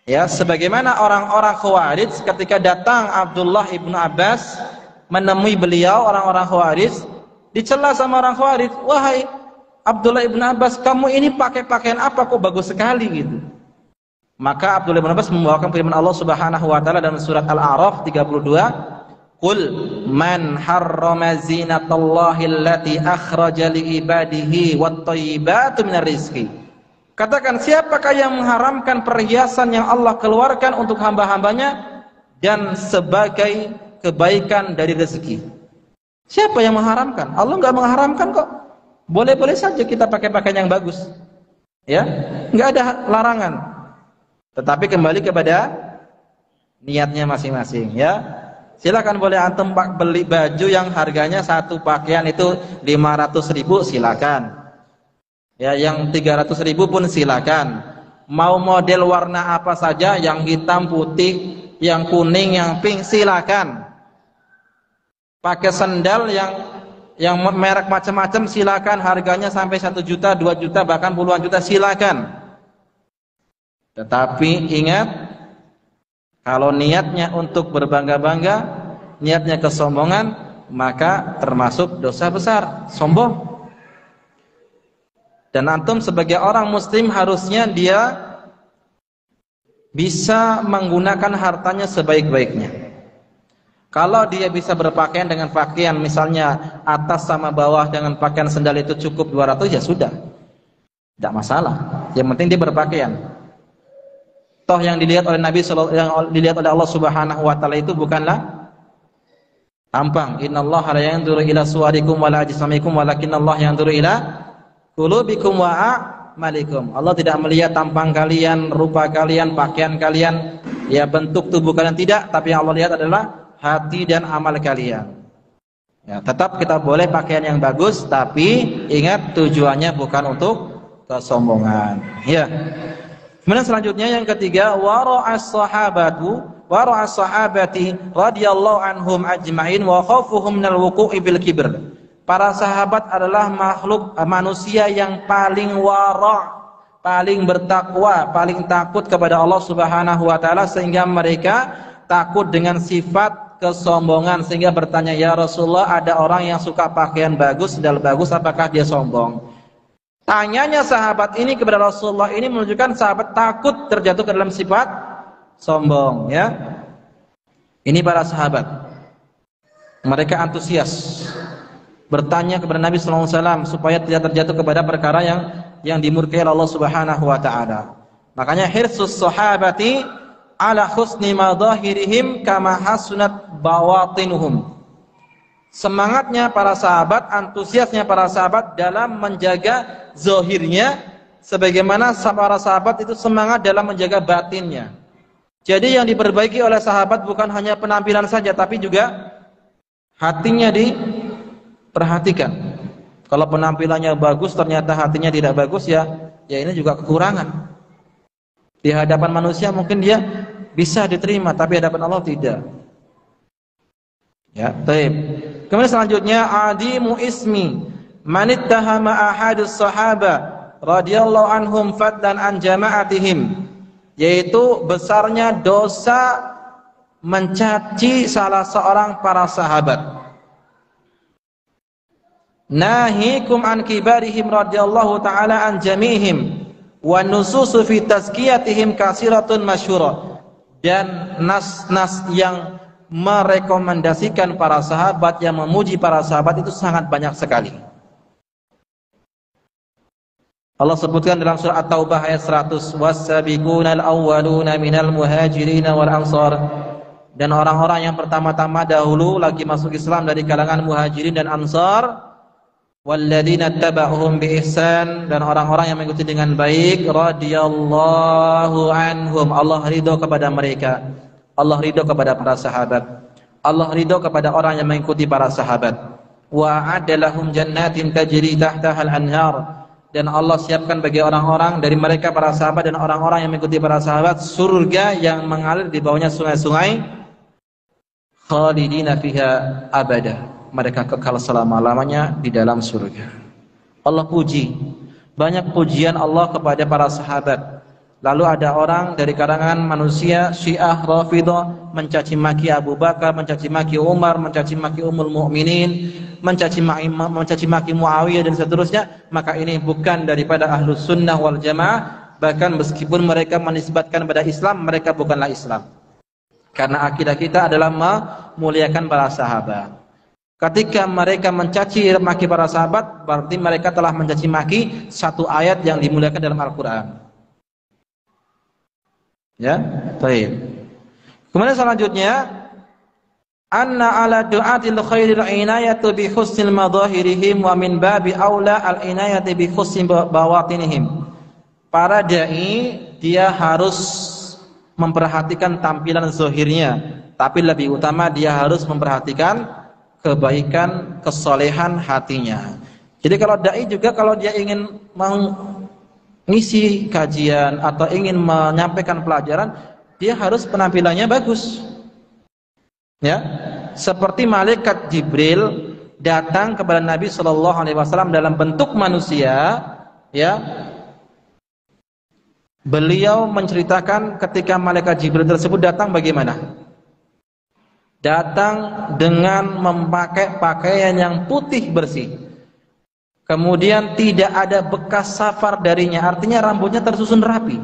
Ya, sebagaimana orang-orang Khawarij ketika datang Abdullah ibnu Abbas menemui beliau, orang-orang Khawarij dicela sama orang Khawarij, wahai Abdullah ibnu Abbas, kamu ini pakai pakaian apa kok bagus sekali gitu. Maka Abdullah ibnu Abbas membawakan firman Allah Subhanahu wa taala dalam surat Al-A'raf 32, qul man harrama zinatallahi allati akhraja li ibadihi wat thayyibatu minar rizqi. Katakan, siapakah yang mengharamkan perhiasan yang Allah keluarkan untuk hamba-hambanya dan sebagai kebaikan dari rezeki? Siapa yang mengharamkan? Allah nggak mengharamkan kok. Boleh-boleh saja kita pakai pakaian yang bagus. Ya, nggak ada larangan. Tetapi kembali kepada niatnya masing-masing. Ya, silakan boleh antum beli baju yang harganya satu pakaian itu 500.000, silakan. Ya, yang 300.000 pun silakan. Mau model warna apa saja, yang hitam, putih, yang kuning, yang pink, silakan. Pakai sandal yang merek macam-macam silakan, harganya sampai 1 juta, 2 juta, bahkan puluhan juta, silakan. Tetapi ingat, kalau niatnya untuk berbangga-bangga, niatnya kesombongan, maka termasuk dosa besar, sombong. Dan antum sebagai orang muslim harusnya dia bisa menggunakan hartanya sebaik-baiknya. Kalau dia bisa berpakaian dengan pakaian misalnya atas sama bawah dengan pakaian sandal itu cukup 200, ya sudah, tidak masalah. Yang penting dia berpakaian. Toh yang dilihat oleh Nabi yang dilihat oleh Allah Subhanahu wa taala itu bukanlah tampang. Innallaha la yanzuru ila suwarikum wala ajsamikum walakinallaha yanzuru ila qulubikum wa a'malikum. Allah tidak melihat tampang kalian, rupa kalian, pakaian kalian, ya bentuk tubuh kalian, tidak, tapi yang Allah lihat adalah hati dan amal kalian. Ya, tetap kita boleh pakaian yang bagus, tapi ingat tujuannya bukan untuk kesombongan. Ya. Kemudian selanjutnya yang ketiga, wara'as sahabati radhiyallahu anhum ajma'in wa khaufuhum minal wuqu'i bil kibr. Para sahabat adalah makhluk manusia yang paling paling bertakwa, paling takut kepada Allah Subhanahu wa taala, sehingga mereka takut dengan sifat kesombongan, sehingga bertanya, ya Rasulullah, ada orang yang suka pakaian bagus, sendal bagus, apakah dia sombong? Tanyanya sahabat ini kepada Rasulullah ini menunjukkan sahabat takut terjatuh ke dalam sifat sombong, ya. Ini para sahabat, mereka antusias bertanya kepada Nabi sallallahu alaihi wasallam supaya tidak terjatuh kepada perkara yang dimurkai Allah Subhanahu wa taala. Makanya hirsus sahabati ala husni madahirihim kama hasunat bawatinuhum. Semangatnya para sahabat, antusiasnya para sahabat dalam menjaga zahirnya, sebagaimana para sahabat itu semangat dalam menjaga batinnya. Jadi yang diperbaiki oleh sahabat bukan hanya penampilan saja, tapi juga hatinya diperhatikan. Kalau penampilannya bagus ternyata hatinya tidak bagus, ya ini juga kekurangan. Di hadapan manusia mungkin dia bisa diterima, tapi hadapan Allah tidak. Ya, baik. Kemudian selanjutnya, adimu ismi man ittahama ahadus sahaba radhiyallahu anhum fadlan an jama'atihim, yaitu besarnya dosa mencaci salah seorang para sahabat. Nahikum an kibarihim radhiyallahu taala an jami'ihim wa nususu fi tazkiyatihim kasiratun masyhurah. Dan nas-nas yang merekomendasikan para sahabat, yang memuji para sahabat itu sangat banyak sekali. Allah sebutkan dalam surah At-Taubah ayat 100, was-sabiqunal awwaluna minal muhajirin wal ansar, dan orang-orang yang pertama-tama dahulu lagi masuk Islam dari kalangan muhajirin dan ansar, walladzina taba'uhum bi ihsan, dan orang-orang yang mengikuti dengan baik, radhiyallahu anhum, Allah ridho kepada mereka. Allah ridho kepada para sahabat. Allah ridho kepada orang yang mengikuti para sahabat. Wa adalahum jannatin tajri tahtaha al-anhar, dan Allah siapkan bagi orang-orang dari mereka para sahabat dan orang-orang yang mengikuti para sahabat surga yang mengalir di bawahnya sungai-sungai, khalidina fiha abada, mereka kekal selama-lamanya di dalam surga. Allah puji, banyak pujian Allah kepada para sahabat. Lalu ada orang dari kalangan manusia Syiah Rafidhah mencaci maki Abu Bakar, mencaci maki Umar, mencaci maki Ummul Mukminin, mencaci maki Muawiyah dan seterusnya. Maka ini bukan daripada Ahlus Sunnah wal Jamaah. Bahkan meskipun mereka menisbatkan pada Islam, mereka bukanlah Islam. Karena akidah kita adalah memuliakan para sahabat. Ketika mereka mencaci maki para sahabat, berarti mereka telah mencaci maki satu ayat yang dimuliakan dalam Al-Quran. Ya, baik. Kemudian selanjutnya, anna ala du'atil khairil inayatu bi husnil madahirihim wa min babi aula al inayati bi husni bawatinihim. Para dai dia harus memperhatikan tampilan zahirnya, tapi lebih utama dia harus memperhatikan kebaikan, kesolehan hatinya. Jadi kalau dai juga kalau dia ingin mengisi kajian atau ingin menyampaikan pelajaran, dia harus penampilannya bagus. Ya, seperti malaikat Jibril datang kepada Nabi Shallallahu Alaihi Wasallam dalam bentuk manusia, ya. Beliau menceritakan ketika malaikat Jibril tersebut datang bagaimana? Datang dengan memakai pakaian yang putih bersih. Kemudian tidak ada bekas safar darinya, artinya rambutnya tersusun rapi.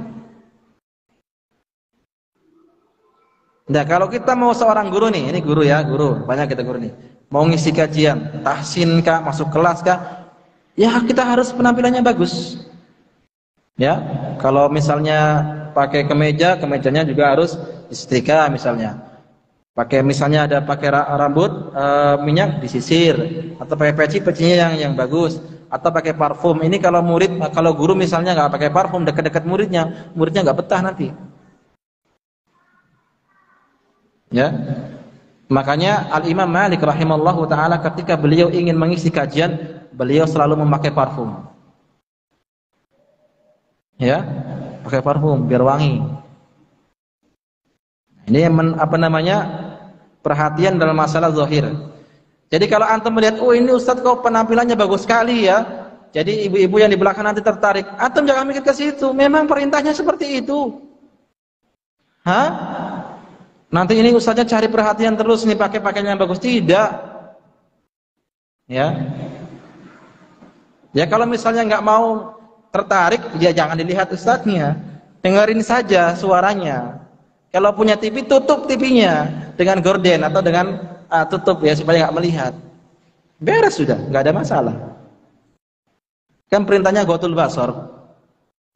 Nah, kalau kita mau seorang guru nih, ini guru ya, guru, banyak kita guru nih, mau ngisi kajian, tahsin kah, masuk kelas kah, ya kita harus penampilannya bagus. Ya, kalau misalnya pakai kemeja, kemejanya juga harus isetrika misalnya. Pakai misalnya ada pakai rambut minyak disisir, atau pakai pecinya yang bagus, atau pakai parfum. Ini kalau murid, kalau guru misalnya nggak pakai parfum dekat-dekat muridnya nggak betah nanti. Ya, Makanya Al-Imam Malik rahimallahu taala ketika beliau ingin mengisi kajian, beliau selalu memakai parfum. Ya, pakai parfum biar wangi. Ini yang perhatian dalam masalah zahir. Jadi kalau antum melihat, oh ini ustadz kok penampilannya bagus sekali ya, jadi ibu-ibu yang di belakang nanti tertarik, antum jangan mikir ke situ. Memang perintahnya seperti itu. Hah? Nanti ini ustadznya cari perhatian terus nih, pakai pakaian yang bagus. Tidak. Ya. Ya kalau misalnya nggak mau tertarik, ya jangan dilihat ustadznya. Dengerin saja suaranya. Kalau punya TV, tutup TV-nya dengan gorden atau dengan tutup ya supaya nggak melihat. Beres sudah, nggak ada masalah. Kan perintahnya ghaddul basar.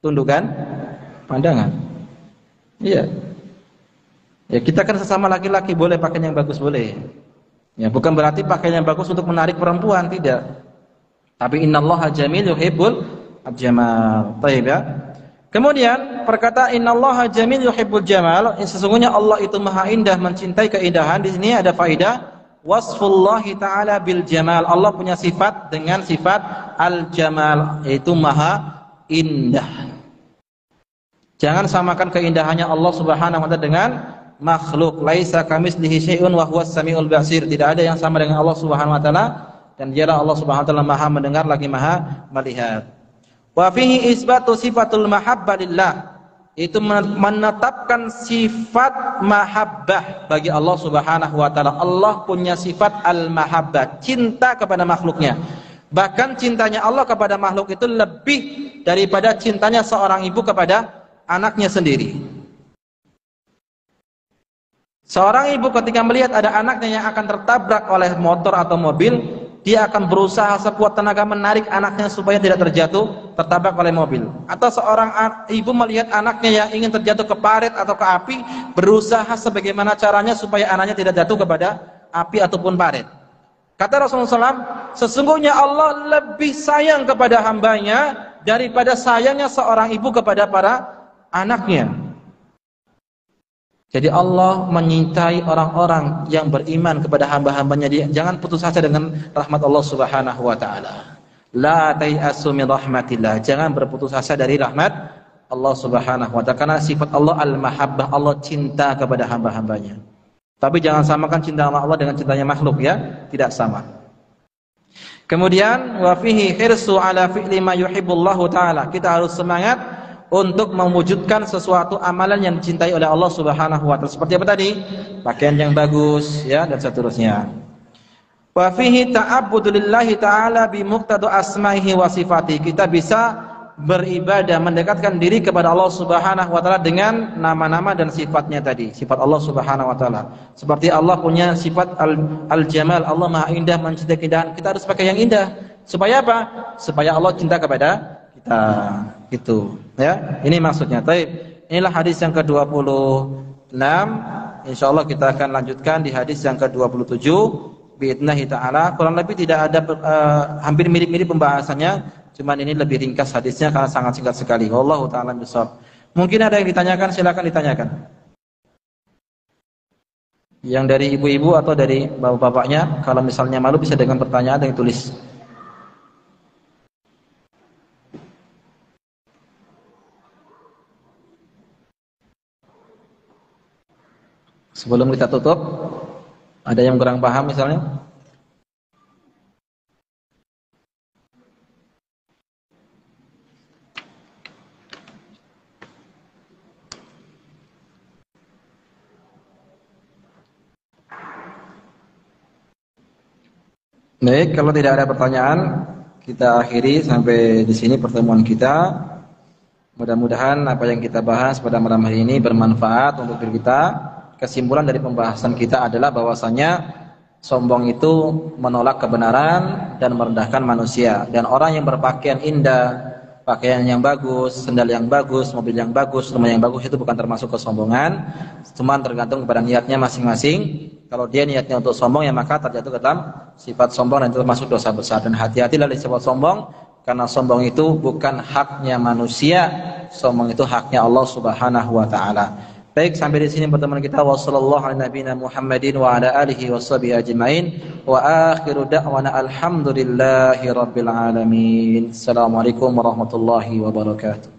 Tundukkan pandangan. Iya. Ya kita kan sesama laki-laki, boleh pakaian yang bagus, boleh. Ya bukan berarti pakaian yang bagus untuk menarik perempuan, tidak. Tapi innallaha jamil yuhibbul jamal. Baik ya. Kemudian perkataan innallaha jamil yuhibbul jamal, sesungguhnya Allah itu maha indah, mencintai keindahan. Di sini ada faedah wasfullahi ta'ala bil jamal. Allah punya sifat dengan sifat al jamal, yaitu maha indah. Jangan samakan keindahannya Allah Subhanahu wa taala dengan makhluk. Laisa kamitslihi syai'un wa huwas samiul basir. Tidak ada yang sama dengan Allah Subhanahu wa taala, dan dialah Allah Subhanahu wa taala maha mendengar lagi maha melihat. Wa fihi isbatu sifatul mahabbah lillah. Itu menetapkan sifat mahabbah bagi Allah Subhanahu wa taala. Allah punya sifat al-mahabbah, cinta kepada makhluknya. Bahkan cintanya Allah kepada makhluk itu lebih daripada cintanya seorang ibu kepada anaknya sendiri. Seorang ibu ketika melihat ada anaknya yang akan tertabrak oleh motor atau mobil, dia akan berusaha sekuat tenaga menarik anaknya supaya tidak terjatuh, tertabrak oleh mobil. Atau seorang ibu melihat anaknya yang ingin terjatuh ke parit atau ke api, berusaha sebagaimana caranya supaya anaknya tidak jatuh kepada api ataupun parit. Kata Rasulullah SAW, sesungguhnya Allah lebih sayang kepada hambanya daripada sayangnya seorang ibu kepada para anaknya. Jadi Allah menyintai orang-orang yang beriman kepada hamba-hambanya. Jangan putus asa dengan rahmat Allah Subhanahu wa taala. La tai'asu min rahmatillah. Jangan berputus asa dari rahmat Allah Subhanahu wa taala, karena sifat Allah al-mahabbah, Allah cinta kepada hamba-hambanya. Tapi jangan samakan cinta Allah dengan cintanya makhluk ya, tidak sama. Kemudian wa fihi hirsu ala fi'li ma yuhibbullahu taala. Kita harus semangat untuk mewujudkan sesuatu amalan yang dicintai oleh Allah Subhanahu wa taala. Seperti apa tadi? Pakaian yang bagus ya, dan seterusnya. Wa fihi ta'abbudu lillahi ta'ala bi muqtada asma'ihi wa sifatihi. Kita bisa beribadah, mendekatkan diri kepada Allah Subhanahu wa taala dengan nama-nama dan sifatnya tadi, sifat Allah Subhanahu wa taala. Seperti Allah punya sifat al-jamal, Allah maha indah, mencintai keindahan. Kita harus pakai yang indah. Supaya apa? Supaya Allah cinta kepada kita. Gitu ya, ini maksudnya. Baik, inilah hadis yang ke-26. Insyaallah kita akan lanjutkan di hadis yang ke-27 biidznillah taala. Kurang lebih tidak ada hampir mirip-mirip pembahasannya, cuman ini lebih ringkas hadisnya karena sangat singkat sekali. Wallahu taala bishawab. Mungkin ada yang ditanyakan, silakan ditanyakan. Yang dari ibu-ibu atau dari bapak-bapaknya, kalau misalnya malu bisa dengan pertanyaan yang tulis. Sebelum kita tutup, ada yang kurang paham misalnya? Baik, kalau tidak ada pertanyaan, kita akhiri sampai di sini pertemuan kita. Mudah-mudahan apa yang kita bahas pada malam hari ini bermanfaat untuk diri kita. Kesimpulan dari pembahasan kita adalah bahwasanya sombong itu menolak kebenaran dan merendahkan manusia. Dan orang yang berpakaian indah, pakaian yang bagus, sendal yang bagus, mobil yang bagus, rumah yang bagus, itu bukan termasuk kesombongan. Cuma tergantung kepada niatnya masing-masing. Kalau dia niatnya untuk sombong, ya maka terjatuh ke dalam sifat sombong dan itu termasuk dosa besar. Dan hati-hatilah dari sifat sombong, karena sombong itu bukan haknya manusia, sombong itu haknya Allah Subhanahu wa taala. Baik, sampai di sini pertemuan kita. Wassallallahu ala nabiyina Muhammadin wa ala alihi washabihi ajmain. Wa akhiru da'wana alhamdulillahi rabbil alamin. Assalamualaikum warahmatullahi wabarakatuh.